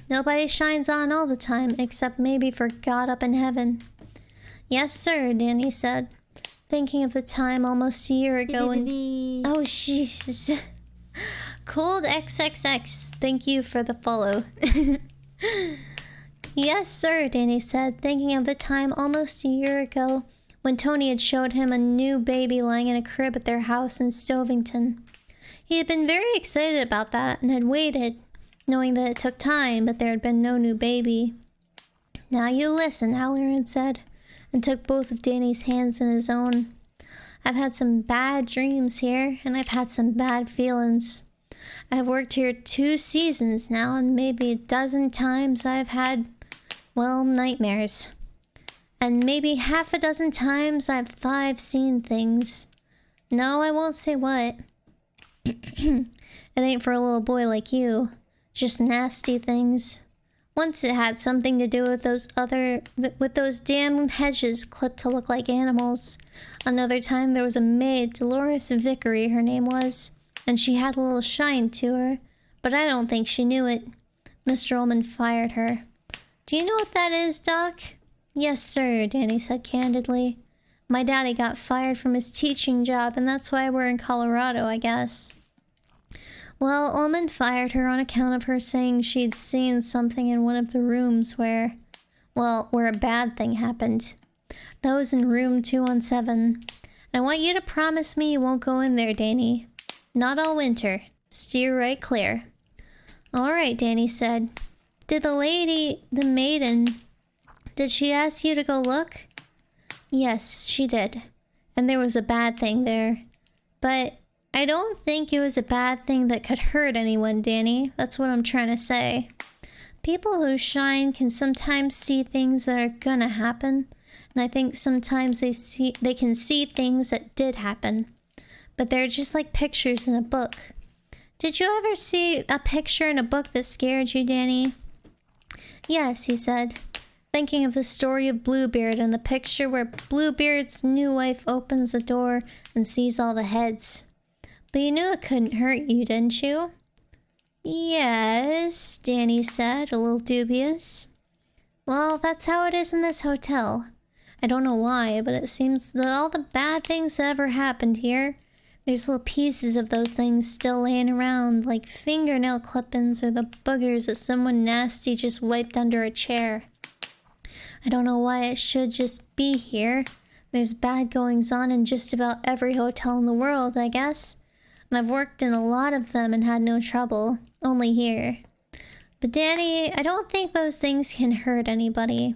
Nobody shines on all the time except maybe for God up in heaven. Yes, sir, Danny said, thinking of the time almost a year ago when... Oh, jeez. Cold XXX, thank you for the follow. Yes, sir, Danny said, thinking of the time almost a year ago when Tony had showed him a new baby lying in a crib at their house in Stovington. He had been very excited about that and had waited, knowing that it took time, but there had been no new baby. Now you listen, Halloran said, and took both of Danny's hands in his own. I've had some bad dreams here, and I've had some bad feelings. I've worked here 2 seasons now, and maybe a dozen times I've had, well, nightmares. And maybe half a dozen times I've thought I've seen things. No, I won't say what. It ain't for a little boy like you. Just nasty things. Once it had something to do with those damn hedges clipped to look like animals. Another time there was a maid, Dolores Vickery her name was, and she had a little shine to her, but I don't think she knew it. Mr. Ullman fired her. Do you know what that is, Doc? Yes, sir, Danny said candidly. My daddy got fired from his teaching job, and that's why we're in Colorado, I guess. Well, Ullman fired her on account of her saying she'd seen something in one of the rooms where a bad thing happened. That was in room 217. And I want you to promise me you won't go in there, Danny. Not all winter. Steer right clear. All right, Danny said. Did the maiden, did she ask you to go look? Yes, she did. And there was a bad thing there. But I don't think it was a bad thing that could hurt anyone, Danny. That's what I'm trying to say. People who shine can sometimes see things that are gonna happen. And I think sometimes they can see things that did happen. But they're just like pictures in a book. Did you ever see a picture in a book that scared you, Danny? Yes, he said, thinking of the story of Bluebeard and the picture where Bluebeard's new wife opens the door and sees all the heads. But you knew it couldn't hurt you, didn't you? Yes, Danny said, a little dubious. Well, that's how it is in this hotel. I don't know why, but it seems that all the bad things that ever happened here, there's little pieces of those things still laying around, like fingernail clippings or the boogers that someone nasty just wiped under a chair. I don't know why it should just be here. There's bad goings on in just about every hotel in the world, I guess. And I've worked in a lot of them and had no trouble. Only here. But Danny, I don't think those things can hurt anybody.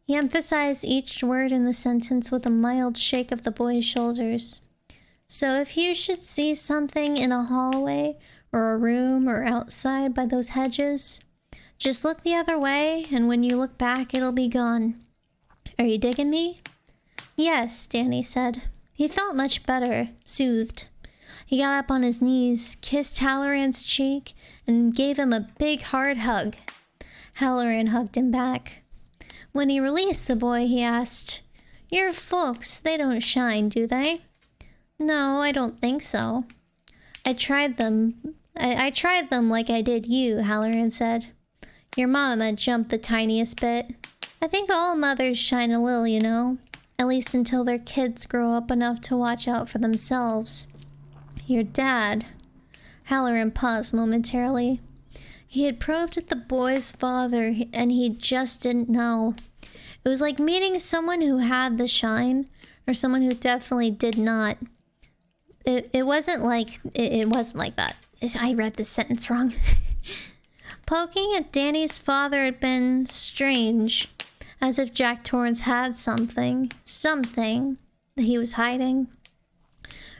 He emphasized each word in the sentence with a mild shake of the boy's shoulders. So if you should see something in a hallway or a room or outside by those hedges, just look the other way, and when you look back, it'll be gone. Are you digging me? Yes, Danny said. He felt much better, soothed. He got up on his knees, kissed Halloran's cheek, and gave him a big hard hug. Halloran hugged him back. When he released the boy, he asked, Your folks, they don't shine, do they? No, I don't think so. I tried them like I did you, Halloran said. Your mama jumped the tiniest bit. I think all mothers shine a little, you know. At least until their kids grow up enough to watch out for themselves. Your dad... Halloran paused momentarily. He had probed at the boy's father, and he just didn't know. It was like meeting someone who had the shine, or someone who definitely did not. It wasn't like that. I read this sentence wrong. Poking at Danny's father had been strange, as if Jack Torrance had something that he was hiding.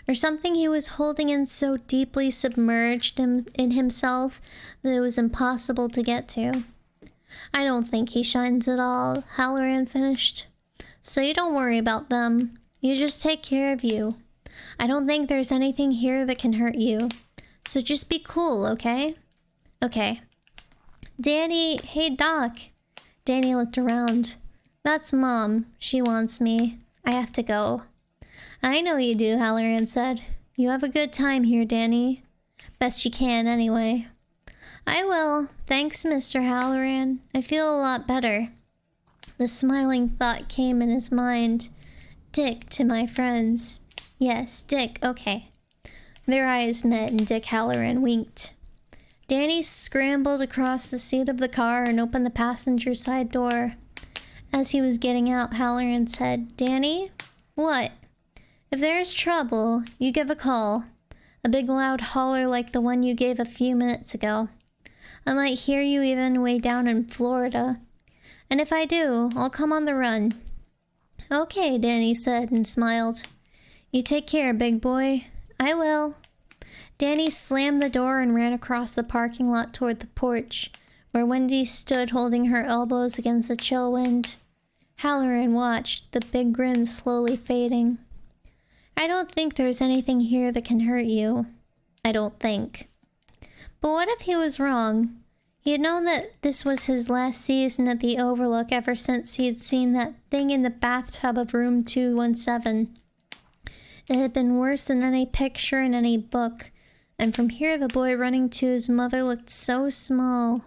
Or something he was holding in so deeply submerged in himself that it was impossible to get to. I don't think he shines at all, Halloran finished. So you don't worry about them. You just take care of you. I don't think there's anything here that can hurt you. So just be cool, okay? Okay. Danny, hey Doc. Danny looked around. That's Mom. She wants me. I have to go. I know you do, Halloran said. You have a good time here, Danny. Best you can, anyway. I will. Thanks, Mr. Halloran. I feel a lot better. The smiling thought came in his mind. Dick to my friends. Yes, Dick, okay. Their eyes met and Dick Halloran winked. Danny scrambled across the seat of the car and opened the passenger side door. As he was getting out, Halloran said, Danny? What? If there's trouble, you give a call. A big loud holler like the one you gave a few minutes ago. I might hear you even way down in Florida. And if I do, I'll come on the run. Okay, Danny said and smiled. You take care, big boy. I will. Danny slammed the door and ran across the parking lot toward the porch, where Wendy stood holding her elbows against the chill wind. Halloran watched, the big grin slowly fading. I don't think there's anything here that can hurt you. I don't think. But what if he was wrong? He had known that this was his last season at the Overlook ever since he had seen that thing in the bathtub of room 217. It had been worse than any picture in any book, and from here the boy running to his mother looked so small.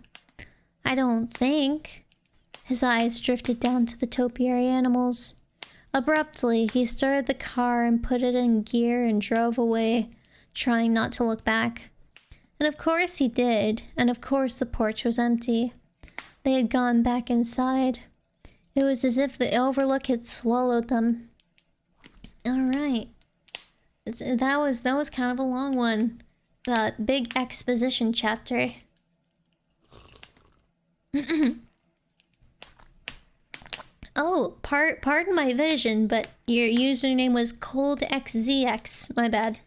I don't think. His eyes drifted down to the topiary animals. Abruptly, he started the car and put it in gear and drove away, trying not to look back. And of course he did, and of course the porch was empty. They had gone back inside. It was as if the Overlook had swallowed them. Alright. That was kind of a long one. That big exposition chapter. Oh, pardon my vision, but your username was ColdXZX. My bad.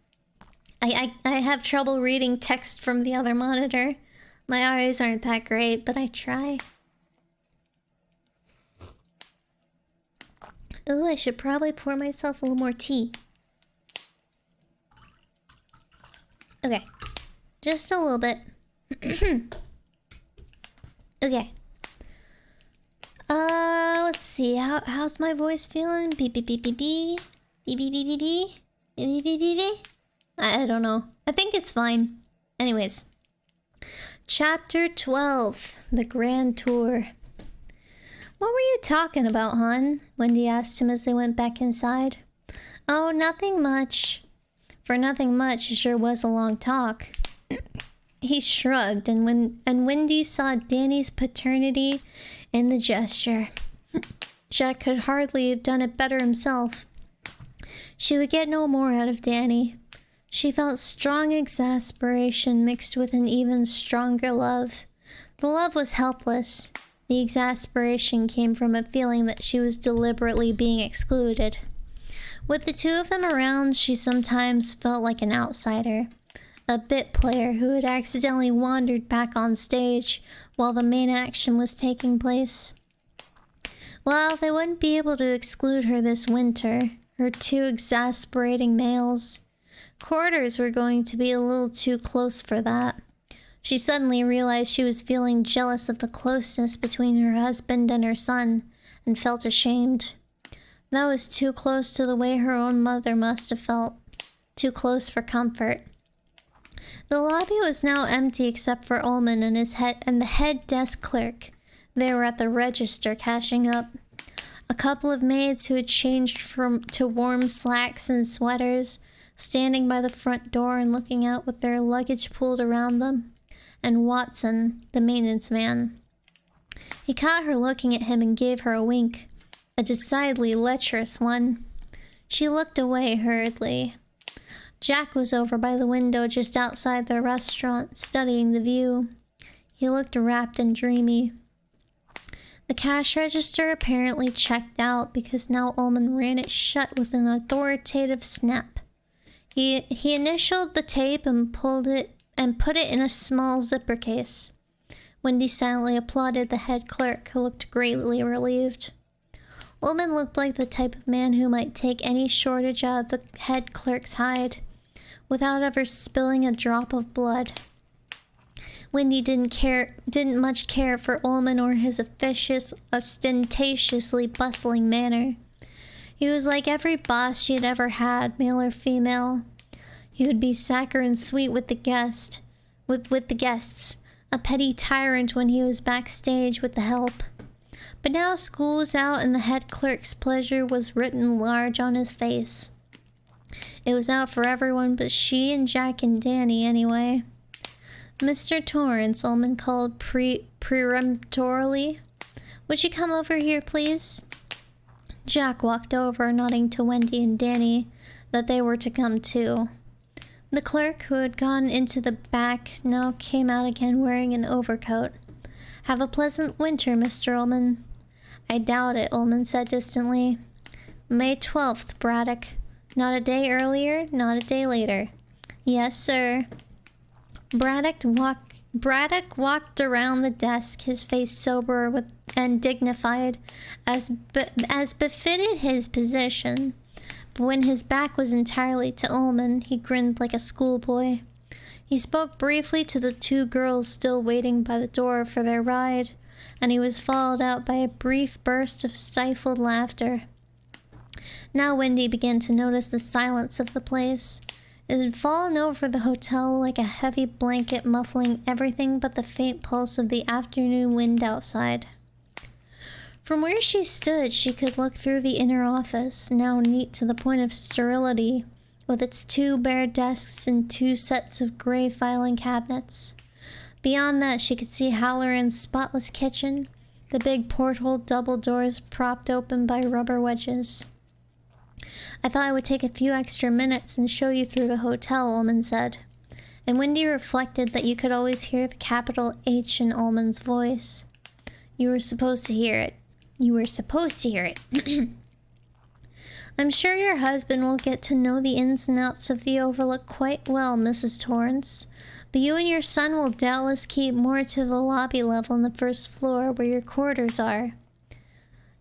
I have trouble reading text from the other monitor. My eyes aren't that great, but I try. Ooh, I should probably pour myself a little more tea. Okay. Just a little bit. Okay. Let's see. How's my voice feeling? Beep beep beep beep beep. Beep beep beep beep beep. Beep beep beep beep beep. I don't know. I think it's fine. Anyways. Chapter 12. The Grand Tour. What were you talking about, hon? Wendy asked him as they went back inside. Oh, nothing much. For nothing much, it sure was a long talk. He shrugged, and Wendy saw Danny's paternity in the gesture. Jack could hardly have done it better himself. She would get no more out of Danny. She felt strong exasperation mixed with an even stronger love. The love was helpless. The exasperation came from a feeling that she was deliberately being excluded. With the two of them around, she sometimes felt like an outsider. A bit player who had accidentally wandered back on stage while the main action was taking place. Well, they wouldn't be able to exclude her this winter. Her two exasperating males. Quarters were going to be a little too close for that. She suddenly realized she was feeling jealous of the closeness between her husband and her son, and felt ashamed. That was too close to the way her own mother must have felt. Too close for comfort. The lobby was now empty except for Ullman and the head desk clerk. They were at the register cashing up. A couple of maids who had changed to warm slacks and sweaters, standing by the front door and looking out with their luggage pulled around them. And Watson, the maintenance man. He caught her looking at him and gave her a wink. A decidedly lecherous one. She looked away hurriedly. Jack was over by the window just outside the restaurant, studying the view. He looked rapt and dreamy. The cash register apparently checked out because now Ullman ran it shut with an authoritative snap. He initialed the tape and put it in a small zipper case. Wendy silently applauded the head clerk, who looked greatly relieved. Ullman looked like the type of man who might take any shortage out of the head clerk's hide, without ever spilling a drop of blood. Wendy didn't much care for Ullman or his officious, ostentatiously bustling manner. He was like every boss she had ever had, male or female. He would be saccharine sweet with the guests, a petty tyrant when he was backstage with the help. But now school was out and the head clerk's pleasure was written large on his face. It was out for everyone but she and Jack and Danny anyway. Mr. Torrance, Ullman called peremptorily. Would you come over here, please? Jack walked over, nodding to Wendy and Danny that they were to come too. The clerk, who had gone into the back, now came out again wearing an overcoat. Have a pleasant winter, Mr. Ullman. I doubt it, Ullman said distantly. May 12th, Braddock. Not a day earlier, not a day later. Yes, sir. Braddock walked around the desk, his face sober and dignified, as befitted his position. But when his back was entirely to Ullman, he grinned like a schoolboy. He spoke briefly to the two girls still waiting by the door for their ride, and he was followed out by a brief burst of stifled laughter. Now Wendy began to notice the silence of the place. It had fallen over the hotel like a heavy blanket muffling everything but the faint pulse of the afternoon wind outside. From where she stood, she could look through the inner office, now neat to the point of sterility, with its two bare desks and two sets of gray filing cabinets. Beyond that, she could see Halloran's spotless kitchen, the big porthole double doors propped open by rubber wedges. I thought I would take a few extra minutes and show you through the hotel, Ullman said. And Wendy reflected that you could always hear the capital H in Ullman's voice. You were supposed to hear it. You were supposed to hear it. I'm sure your husband will get to know the ins and outs of the Overlook quite well, Mrs. Torrance. But you and your son will doubtless keep more to the lobby level on the first floor where your quarters are.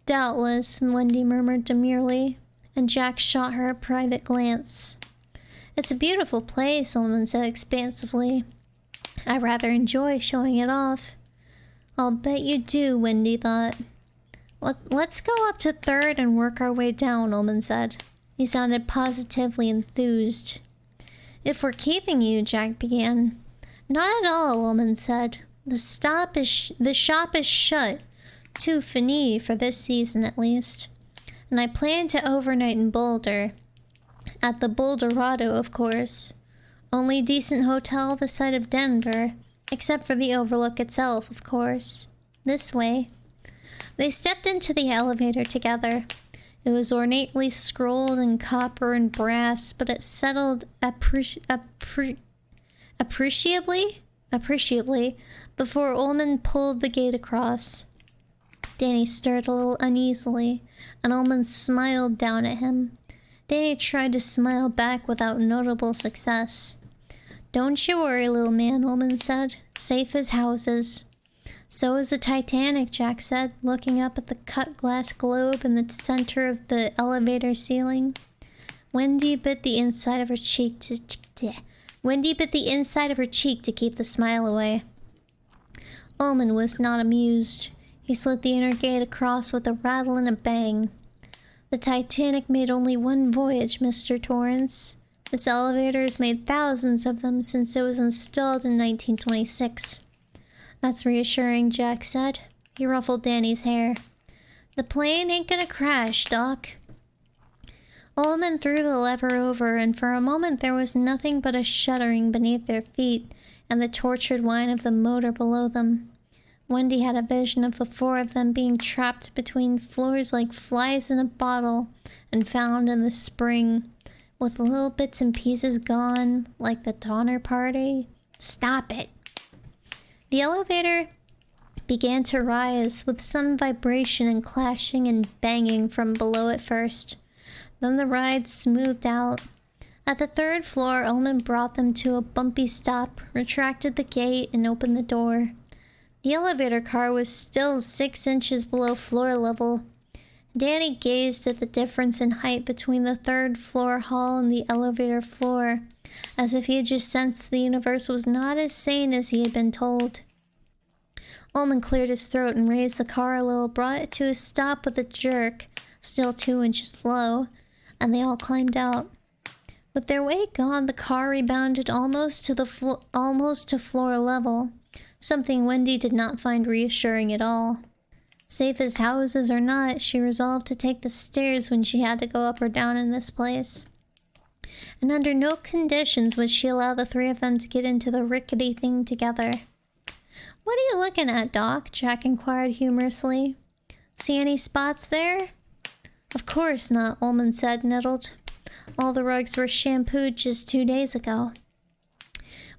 Doubtless, Wendy murmured demurely, and Jack shot her a private glance. It's a beautiful place, Ullman said expansively. I rather enjoy showing it off. I'll bet you do, Wendy thought. Let's go up to third and work our way down, Ullman said. He sounded positively enthused. If we're keeping you, Jack began. Not at all, Ullman said. The shop is shut. Tout fini for this season, at least. And I plan to overnight in Boulder. At the Boulderado, of course. Only decent hotel this side of Denver. Except for the Overlook itself, of course. This way. They stepped into the elevator together. It was ornately scrolled in copper and brass, but it settled appreciably before Ullman pulled the gate across. Danny stirred a little uneasily, and Ullman smiled down at him. Danny tried to smile back without notable success. Don't you worry, little man, Ullman said. Safe as houses. So is the Titanic, Jack said, looking up at the cut glass globe in the center of the elevator ceiling. Wendy bit the inside of her cheek to keep the smile away. Ullman was not amused. He slid the inner gate across with a rattle and a bang. The Titanic made only one voyage, Mr. Torrance. This elevator has made thousands of them since it was installed in 1926. That's reassuring, Jack said. He ruffled Danny's hair. The plane ain't gonna crash, Doc. Ullman threw the lever over, and for a moment there was nothing but a shuddering beneath their feet and the tortured whine of the motor below them. Wendy had a vision of the four of them being trapped between floors like flies in a bottle and found in the spring, with little bits and pieces gone, like the Donner Party. Stop it. The elevator began to rise, with some vibration and clashing and banging from below at first. Then the ride smoothed out. At the third floor, Ullman brought them to a bumpy stop, retracted the gate, and opened the door. The elevator car was still 6 inches below floor level. Danny gazed at the difference in height between the third floor hall and the elevator floor, as if he had just sensed the universe was not as sane as he had been told. Ullman cleared his throat and raised the car a little, brought it to a stop with a jerk, still 2 inches low, and they all climbed out. With their weight gone, the car rebounded almost to floor level, something Wendy did not find reassuring at all. Safe as houses or not, she resolved to take the stairs when she had to go up or down in this place. And under no conditions would she allow the three of them to get into the rickety thing together. "What are you looking at, Doc?" Jack inquired humorously. "See any spots there?" "Of course not," Ullman said, nettled. "All the rugs were shampooed just 2 days ago."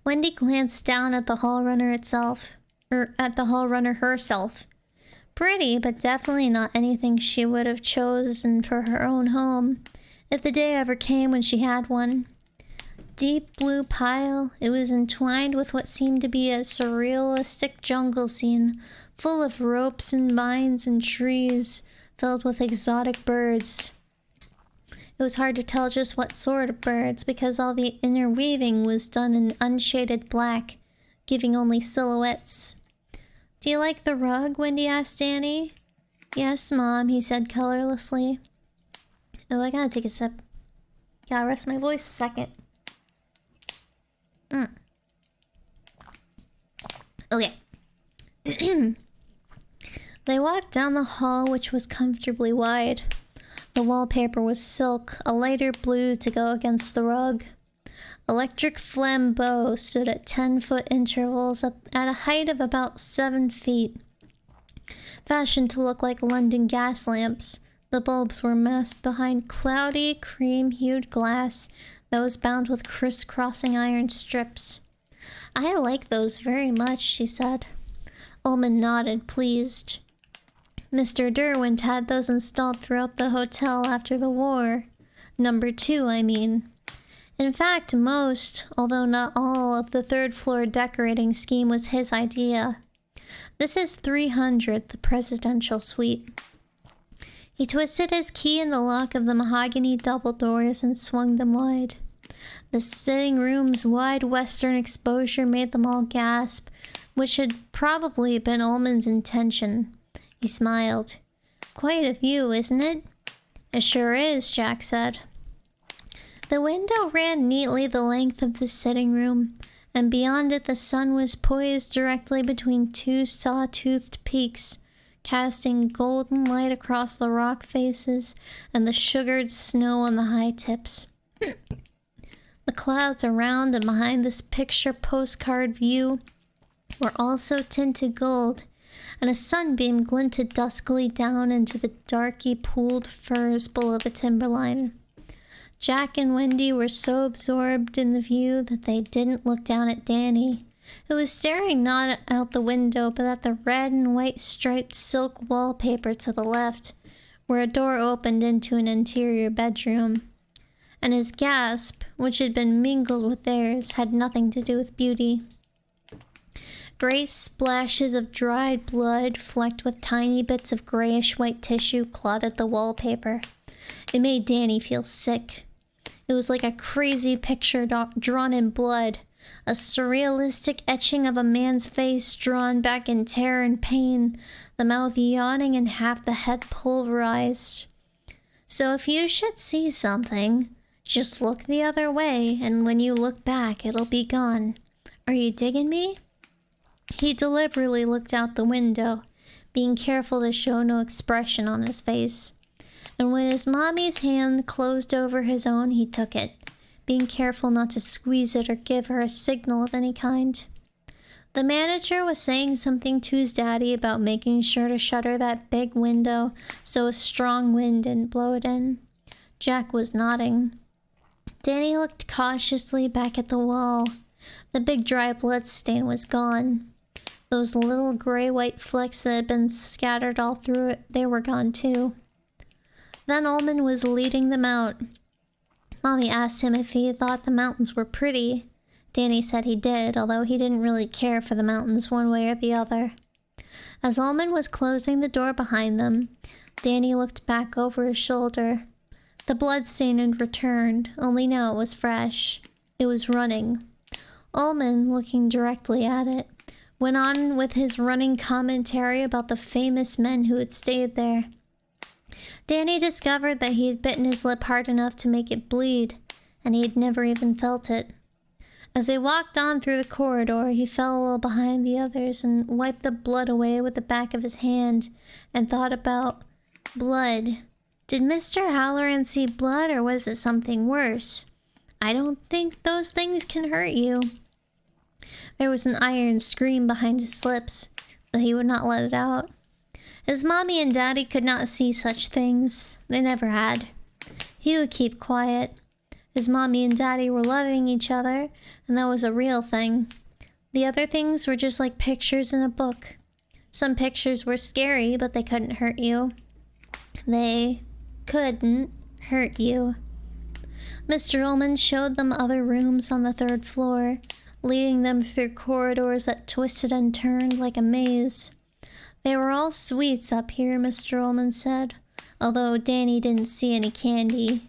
Wendy glanced down at the hall runner herself. Pretty, but definitely not anything she would have chosen for her own home, if the day ever came when she had one. Deep blue pile, it was entwined with what seemed to be a surrealistic jungle scene, full of ropes and vines and trees, filled with exotic birds. It was hard to tell just what sort of birds, because all the interweaving was done in unshaded black, giving only silhouettes. "Do you like the rug?" Wendy asked Danny. "Yes, Mom," he said colorlessly. Oh, I gotta take a sip. Gotta rest my voice a second. Okay. They walked down the hall, which was comfortably wide. The wallpaper was silk, a lighter blue to go against the rug. Electric flambeaux stood at 10-foot intervals at a height of about 7 feet. Fashioned to look like London gas lamps, the bulbs were masked behind cloudy, cream-hued glass that was bound with crisscrossing iron strips. "I like those very much," she said. Ullman nodded, pleased. Mr. Derwent had those installed throughout the hotel after the war. Number 2, I mean. In fact, most, although not all, of the third-floor decorating scheme was his idea. This is 300, the presidential suite. He twisted his key in the lock of the mahogany double doors and swung them wide. The sitting room's wide western exposure made them all gasp, which had probably been Ullman's intention. He smiled. "Quite a view, isn't it?" "It sure is," Jack said. The window ran neatly the length of the sitting room, and beyond it the sun was poised directly between 2 saw-toothed peaks, casting golden light across the rock faces and the sugared snow on the high tips. The clouds around and behind this picture postcard view were also tinted gold, and a sunbeam glinted duskily down into the darky pooled firs below the timberline. Jack and Wendy were so absorbed in the view that they didn't look down at Danny, who was staring not out the window but at the red and white striped silk wallpaper to the left, where a door opened into an interior bedroom. And his gasp, which had been mingled with theirs, had nothing to do with beauty. Great splashes of dried blood, flecked with tiny bits of grayish-white tissue, clotted the wallpaper. It made Danny feel sick. It was like a crazy picture drawn in blood, a surrealistic etching of a man's face drawn back in terror and pain, the mouth yawning and half the head pulverized. So if you should see something, just look the other way, and when you look back, it'll be gone. Are you digging me? He deliberately looked out the window, being careful to show no expression on his face. And when his mommy's hand closed over his own, he took it, being careful not to squeeze it or give her a signal of any kind. The manager was saying something to his daddy about making sure to shutter that big window so a strong wind didn't blow it in. Jack was nodding. Danny looked cautiously back at the wall. The big dry blood stain was gone. Those little gray-white flecks that had been scattered all through it, they were gone too. Then Ullman was leading them out. Mommy asked him if he thought the mountains were pretty. Danny said he did, although he didn't really care for the mountains one way or the other. As Ullman was closing the door behind them, Danny looked back over his shoulder. The bloodstain had returned, only now it was fresh. It was running. Ullman, looking directly at it, went on with his running commentary about the famous men who had stayed there. Danny discovered that he had bitten his lip hard enough to make it bleed, and he had never even felt it. As they walked on through the corridor, he fell a little behind the others and wiped the blood away with the back of his hand and thought about blood. Did Mr. Halloran see blood, or was it something worse? I don't think those things can hurt you. There was an iron scream behind his lips, but he would not let it out. His mommy and daddy could not see such things. They never had. He would keep quiet. His mommy and daddy were loving each other, and that was a real thing. The other things were just like pictures in a book. Some pictures were scary, but they couldn't hurt you. They couldn't hurt you. Mr. Ullman showed them other rooms on the 3rd floor, leading them through corridors that twisted and turned like a maze. They were all sweets up here, Mr. Ullman said, although Danny didn't see any candy.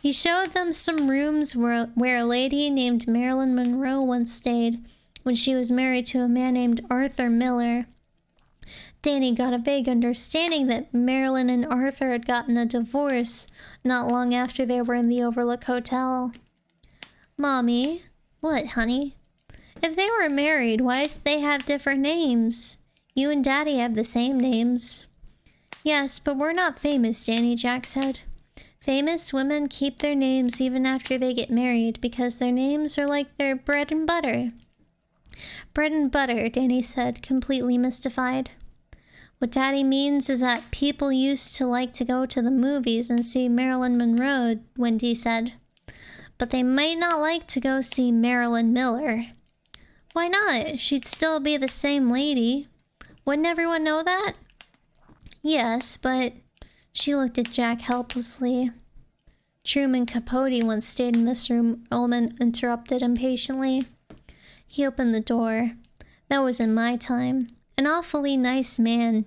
He showed them some rooms where a lady named Marilyn Monroe once stayed when she was married to a man named Arthur Miller. Danny got a vague understanding that Marilyn and Arthur had gotten a divorce not long after they were in the Overlook Hotel. Mommy, what, honey? If they were married, why did they have different names? You and Daddy have the same names. Yes, but we're not famous, Danny, Jack said. Famous women keep their names even after they get married because their names are like their bread and butter. Bread and butter, Danny said, completely mystified. What Daddy means is that people used to like to go to the movies and see Marilyn Monroe, Wendy said. But they might not like to go see Marilyn Miller. Why not? She'd still be the same lady. Wouldn't everyone know that? Yes, but... She looked at Jack helplessly. Truman Capote once stayed in this room, Ullman interrupted impatiently. He opened the door. That was in my time. An awfully nice man.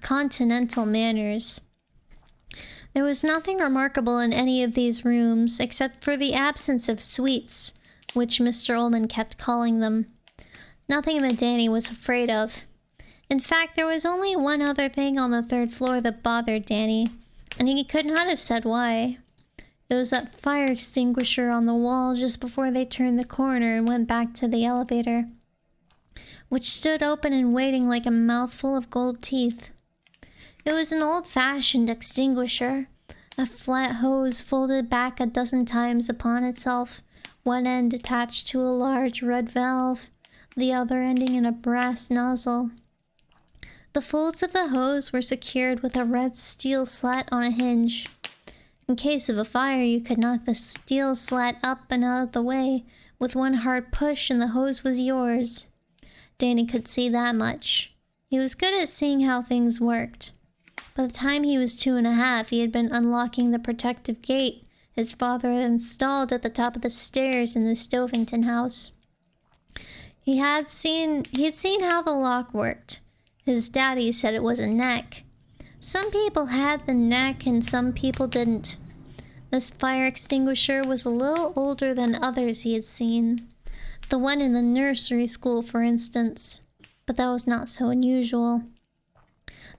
Continental manners. There was nothing remarkable in any of these rooms, except for the absence of suites, which Mr. Ullman kept calling them. Nothing that Danny was afraid of. In fact, there was only one other thing on the 3rd floor that bothered Danny, and he could not have said why. It was that fire extinguisher on the wall just before they turned the corner and went back to the elevator, which stood open and waiting like a mouthful of gold teeth. It was an old-fashioned extinguisher, a flat hose folded back a dozen times upon itself, one end attached to a large red valve, the other ending in a brass nozzle. The folds of the hose were secured with a red steel slat on a hinge. In case of a fire, you could knock the steel slat up and out of the way with one hard push and the hose was yours. Danny could see that much. He was good at seeing how things worked. By the time he was 2.5, he had been unlocking the protective gate his father had installed at the top of the stairs in the Stovington house. He had seen how the lock worked. His daddy said it was a neck. Some people had the neck and some people didn't. This fire extinguisher was a little older than others he had seen. The one in the nursery school, for instance. But that was not so unusual.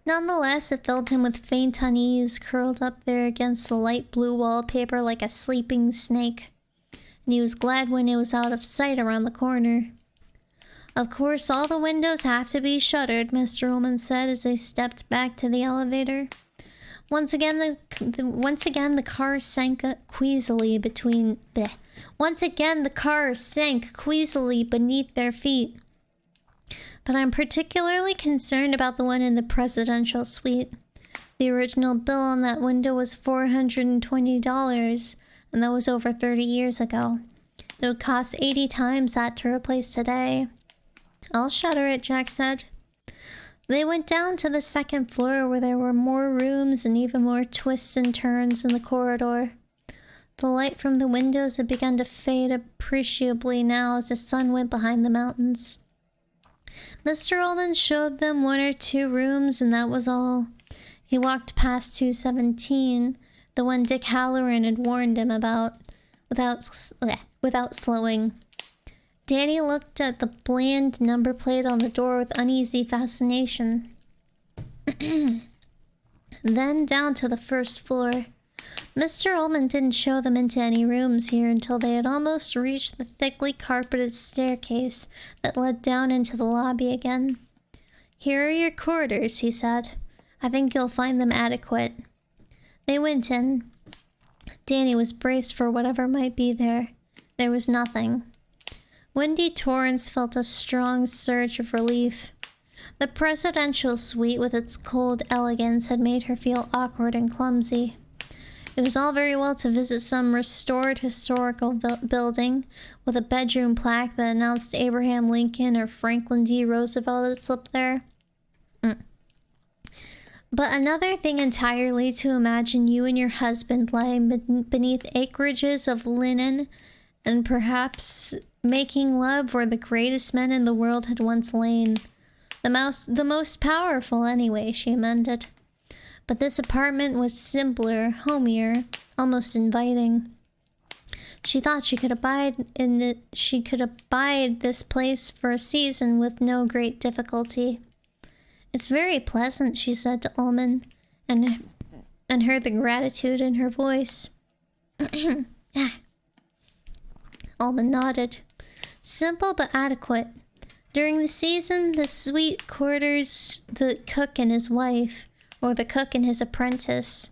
Nonetheless, it filled him with faint unease, curled up there against the light blue wallpaper like a sleeping snake. And he was glad when it was out of sight around the corner. Of course, all the windows have to be shuttered, Mr. Ullman said as they stepped back to the elevator. Once again, the car sank queasily beneath their feet. But I'm particularly concerned about the one in the presidential suite. The original bill on that window was $420, and that was over 30 years ago. It would cost 80 times that to replace today. I'll shutter it, Jack said. They went down to the second floor where there were more rooms and even more twists and turns in the corridor. The light from the windows had begun to fade appreciably now as the sun went behind the mountains. Mr. Ullman showed them one or two rooms, and that was all. He walked past 217, the one Dick Halloran had warned him about, without slowing. Danny looked at the bland number plate on the door with uneasy fascination. Then down to the first floor. Mr. Ullman didn't show them into any rooms here until they had almost reached the thickly carpeted staircase that led down into the lobby again. "Here are your quarters," he said. "I think you'll find them adequate." They went in. Danny was braced for whatever might be there. There was nothing. Wendy Torrance felt a strong surge of relief. The presidential suite with its cold elegance had made her feel awkward and clumsy. It was all very well to visit some restored historical building with a bedroom plaque that announced Abraham Lincoln or Franklin D. Roosevelt had slept there. But another thing entirely to imagine you and your husband lying beneath acreages of linen and perhaps making love where the greatest men in the world had once lain. The most powerful anyway, she amended. But this apartment was simpler, homier, almost inviting. She thought she could abide this place for a season with no great difficulty. "It's very pleasant," she said to Ullman, and heard the gratitude in her voice. Ullman nodded. "Simple but adequate. During the season, the suite quarters the cook and his wife, or the cook and his apprentice."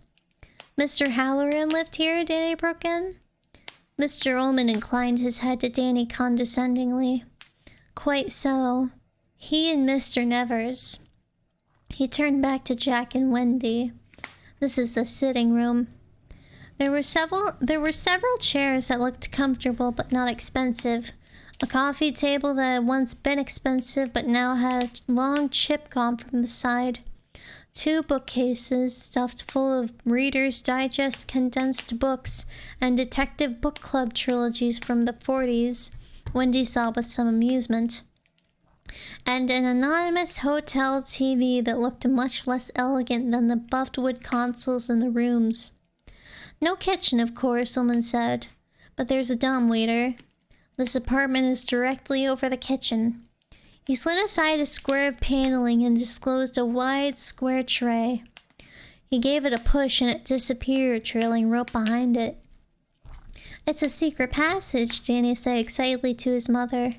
"Mr. Halloran lived here?" Danny broke in. Mr. Ullman inclined his head to Danny condescendingly. "Quite so. He and Mr. Nevers." He turned back to Jack and Wendy. "This is the sitting room." There were several chairs that looked comfortable but not expensive. A coffee table that had once been expensive but now had a long chip gone from the side. 2 bookcases stuffed full of Reader's Digest condensed books and Detective Book Club trilogies from the 40s, Wendy saw with some amusement. And an anonymous hotel TV that looked much less elegant than the buffed wood consoles in the rooms. "No kitchen, of course," Ullman said, "but there's a dumbwaiter. This apartment is directly over the kitchen." He slid aside a square of paneling and disclosed a wide, square tray. He gave it a push and it disappeared, trailing rope behind it. "It's a secret passage," Danny said excitedly to his mother,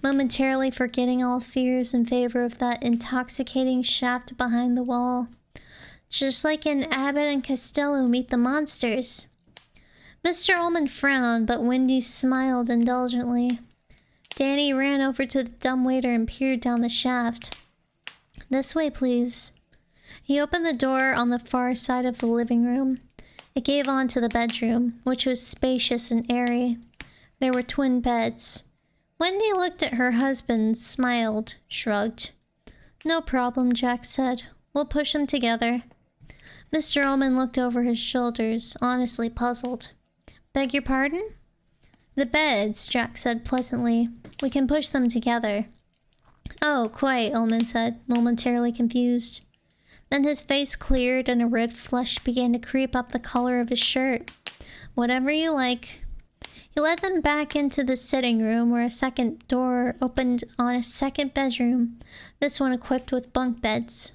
momentarily forgetting all fears in favor of that intoxicating shaft behind the wall. "Just like in Abbott and Costello Meet the Monsters." Mr. Ullman frowned, but Wendy smiled indulgently. Danny ran over to the dumbwaiter and peered down the shaft. "This way, please." He opened the door on the far side of the living room. It gave on to the bedroom, which was spacious and airy. There were twin beds. Wendy looked at her husband, smiled, shrugged. "No problem," Jack said. "We'll push them together." Mr. Ullman looked over his shoulders, honestly puzzled. "Beg your pardon?" "The beds," Jack said pleasantly. "We can push them together." "Oh, quite," Ullman said, momentarily confused. Then his face cleared and a red flush began to creep up the collar of his shirt. "Whatever you like." He led them back into the sitting room where a second door opened on a second bedroom, this one equipped with bunk beds.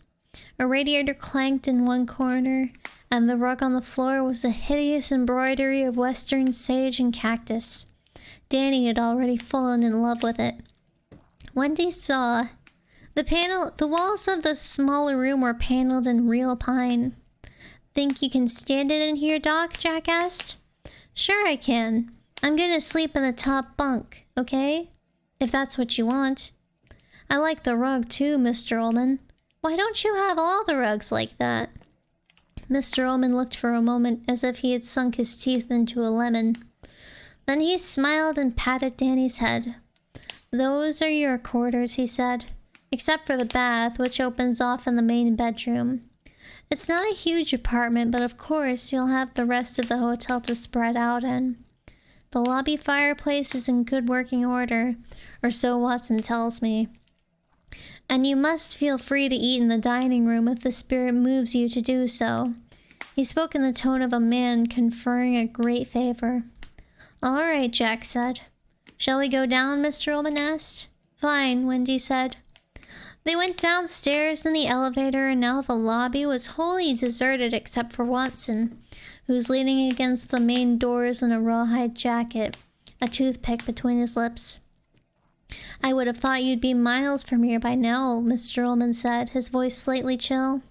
A radiator clanked in one corner, and the rug on the floor was a hideous embroidery of western sage and cactus. Danny had already fallen in love with it. Wendy saw. The walls of the smaller room were paneled in real pine. "Think you can stand it in here, Doc?" Jack asked. "Sure I can. I'm gonna sleep in the top bunk, okay? If that's what you want." "I like the rug too, Mr. Ullman. Why don't you have all the rugs like that?" Mr. Ullman looked for a moment as if he had sunk his teeth into a lemon. Then he smiled and patted Danny's head. Those are your quarters, he said. Except for the bath, which opens off in the main bedroom. It's not a huge apartment, but of course you'll have the rest of the hotel to spread out in. The lobby fireplace is in good working order, or so Watson tells me. And you must feel free to eat in the dining room if the spirit moves you to do so. He spoke in the tone of a man conferring a great favor. All right, Jack said. Shall we go down, Mr. Ullman asked. Fine, Wendy said. They went downstairs in the elevator, and now the lobby was wholly deserted except for Watson, who was leaning against the main doors in a rawhide jacket, a toothpick between his lips. I would have thought you'd be miles from here by now, Mr. Ullman said, his voice slightly chill.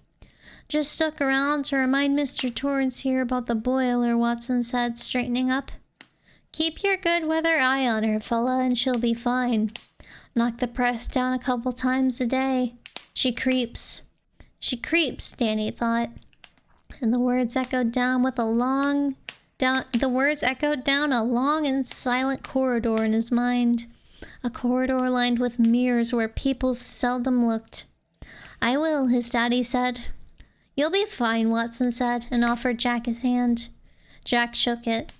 Just stuck around to remind Mr. Torrance here about the boiler, Watson said, straightening up. Keep your good weather eye on her, fella, and she'll be fine. Knock the press down a couple times a day. She creeps. She creeps, Danny thought. And the words echoed down a long and silent corridor in his mind. A corridor lined with mirrors where people seldom looked. I will, his daddy said. You'll be fine, Watson said, and offered Jack his hand. Jack shook it.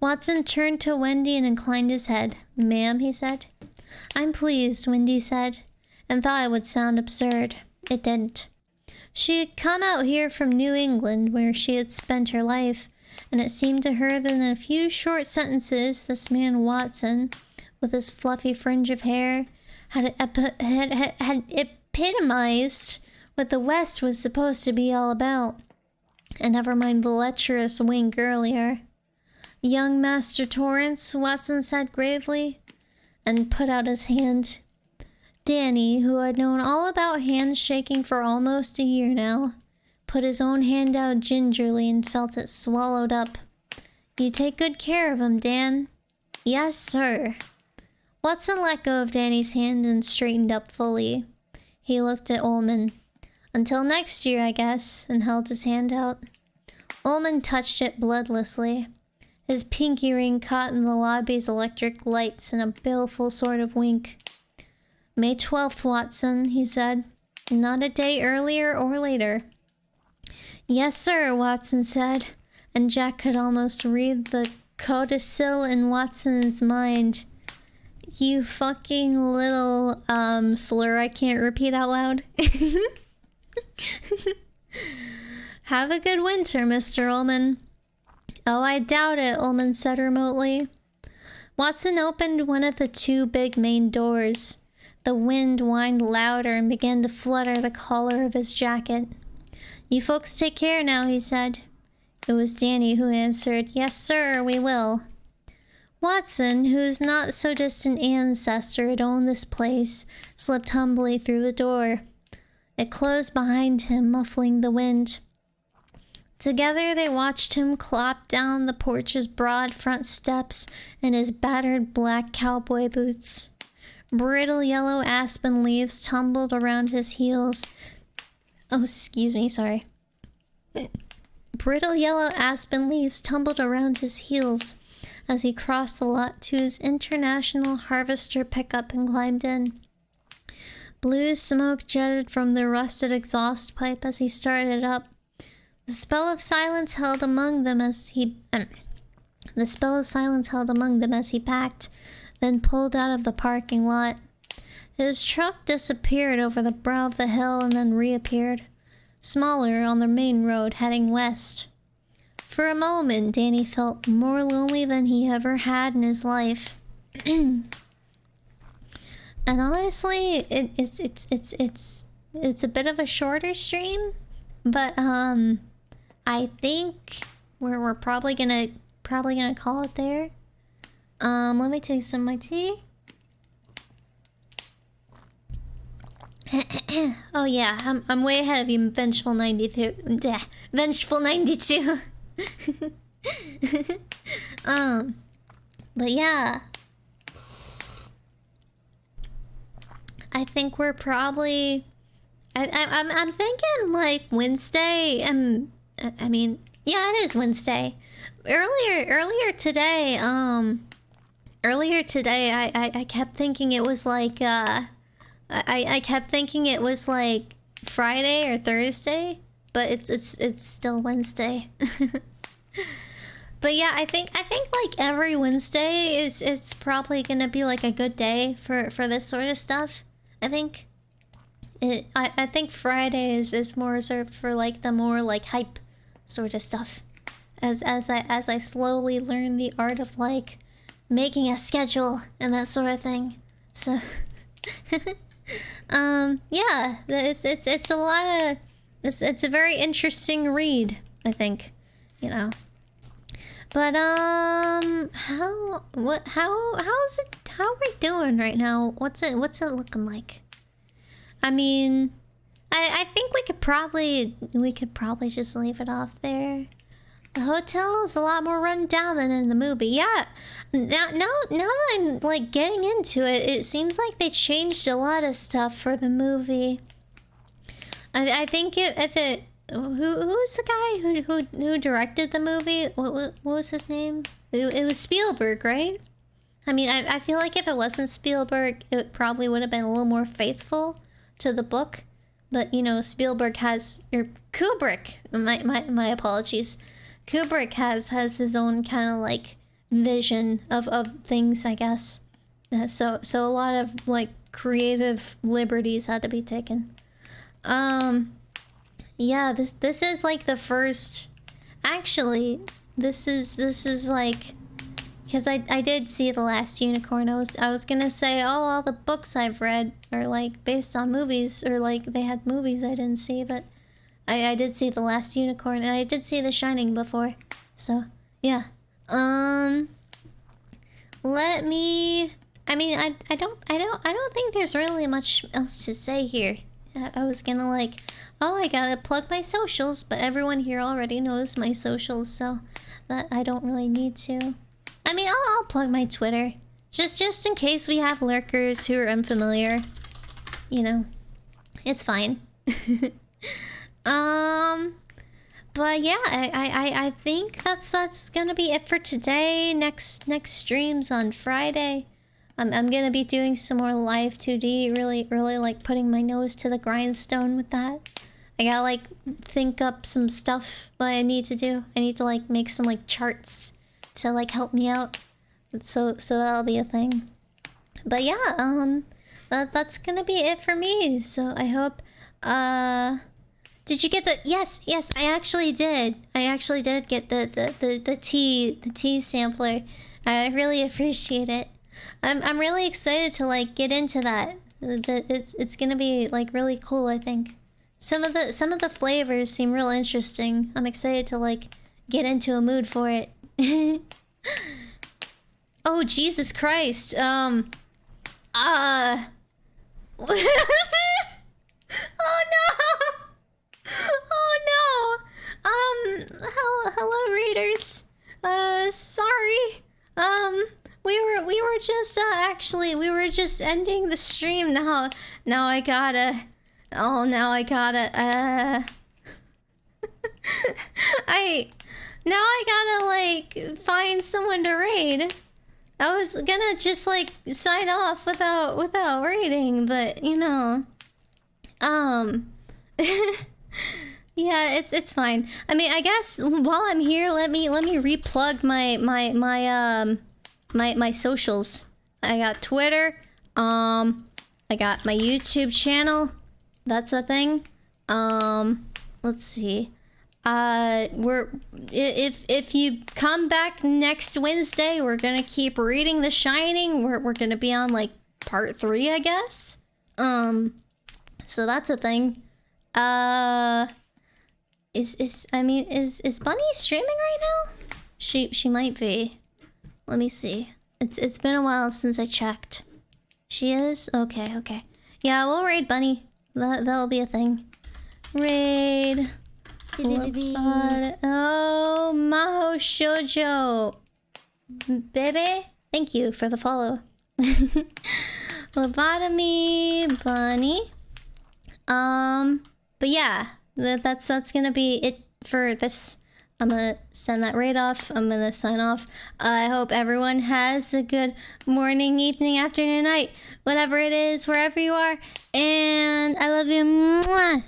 Watson turned to Wendy and inclined his head. Ma'am, he said. I'm pleased, Wendy said, and thought it would sound absurd. It didn't. She had come out here from New England, where she had spent her life, and it seemed to her that in a few short sentences this man Watson, with his fluffy fringe of hair, had epitomized what the West was supposed to be all about. And never mind the lecherous wink earlier. Young Master Torrance, Watson said gravely, and put out his hand. Danny, who had known all about handshaking for almost a year now, put his own hand out gingerly and felt it swallowed up. You take good care of him, Dan. Yes, sir. Watson let go of Danny's hand and straightened up fully. He looked at Ullman. Until next year, I guess, and held his hand out. Ullman touched it bloodlessly. His pinky ring caught in the lobby's electric lights in a baleful sort of wink. May 12th, Watson, he said. Not a day earlier or later. Yes, sir, Watson said, and Jack could almost read the codicil in Watson's mind. You fucking little, slur I can't repeat out loud. Have a good winter, Mr. Ullman. Oh, I doubt it, Ullman said remotely. Watson opened one of the two big main doors. The wind whined louder and began to flutter the collar of his jacket. You folks take care now, he said. It was Danny who answered, Yes, sir, we will. Watson, whose not so distant ancestor had owned this place, slipped humbly through the door. It closed behind him, muffling the wind. Together they watched him clop down the porch's broad front steps in his battered black cowboy boots. Brittle yellow aspen leaves tumbled around his heels. Brittle yellow aspen leaves tumbled around his heels as he crossed the lot to his International Harvester pickup and climbed in. Blue smoke jetted from the rusted exhaust pipe as he started up. The spell of silence held among them as he packed, then pulled out of the parking lot. His truck disappeared over the brow of the hill and then reappeared, smaller on the main road heading west. For a moment, Danny felt more lonely than he ever had in his life. And honestly, it's a bit of a shorter stream, but I think we're probably gonna call it there. Let me take some of my tea. Oh yeah, I'm way ahead of you, Vengeful 92. Vengeful 92. But yeah, I think we're probably. I'm thinking like Wednesday. I mean, yeah, it is Wednesday. Earlier today, earlier today, I kept thinking it was like, I kept thinking it was like Friday or Thursday, but it's still Wednesday. But yeah, I think like every Wednesday is probably gonna be like a good day for this sort of stuff. I think I think Fridays is more reserved for like the more like hype sort of stuff. As I slowly learn the art of like making a schedule and that sort of thing. So yeah, it's a lot of it's a very interesting read, I think, you know. But how's it, how are we doing right now? What's it looking like? I mean, I think we could probably just leave it off there. The hotel is a lot more run down than in the movie. Yeah, now that I'm like getting into it, it seems like they changed a lot of stuff for the movie. I think if it who's the guy who directed the movie? What was his name? It was Spielberg, right? I mean, I feel like if it wasn't Spielberg, it probably would have been a little more faithful to the book. But you know, Spielberg has, or Kubrick. My apologies. Kubrick has his own kind of like vision of things, I guess. So a lot of like creative liberties had to be taken. Yeah, this is like the first. Actually, this is like, because I did see The Last Unicorn. I was gonna say, oh, all the books I've read are like based on movies, or like they had movies I didn't see, but I did see The Last Unicorn, and I did see The Shining before. So yeah. Let me. I mean, I don't think there's really much else to say here. I was gonna like, oh, I gotta plug my socials, but everyone here already knows my socials, so that I don't really need to. I mean, I'll plug my Twitter, just in case we have lurkers who are unfamiliar. You know, it's fine. But yeah, I think that's gonna be it for today. Next streams on Friday. I'm gonna be doing some more live 2D, really like putting my nose to the grindstone with that. I gotta like think up some stuff that I need to do. I need to like make some like charts to like help me out. So that'll be a thing. But yeah, that's gonna be it for me. So I hope did you get the yes, I actually did. I actually did get the tea sampler. I really appreciate it. I'm really excited to like get into that. It's gonna be like really cool, I think. Some of the flavors seem real interesting. I'm excited to like get into a mood for it. Oh Jesus Christ. Oh no. Oh no. Hello readers. Sorry. We were just actually we were just ending the stream. Now I gotta I gotta like find someone to raid. I was gonna just like sign off without raiding, but you know, yeah, it's fine. I mean, I guess while I'm here, let me replug my socials. I got Twitter. I got my YouTube channel. That's a thing. Let's see. If you come back next Wednesday, we're gonna keep reading The Shining. We're gonna be on like part 3, I guess. So that's a thing. Is Bunny streaming right now? She might be. Let me see. It's been a while since I checked. She is? Okay. Yeah, we'll raid Bunny. That'll be a thing. Raid. Oh, Maho Shoujo. Baby, thank you for the follow. Lobotomy Bunny. But yeah, that's gonna be it for this I'm gonna send that right off. I'm gonna sign off. I hope everyone has a good morning, evening, afternoon, night, whatever it is, wherever you are. And I love you. Mwah.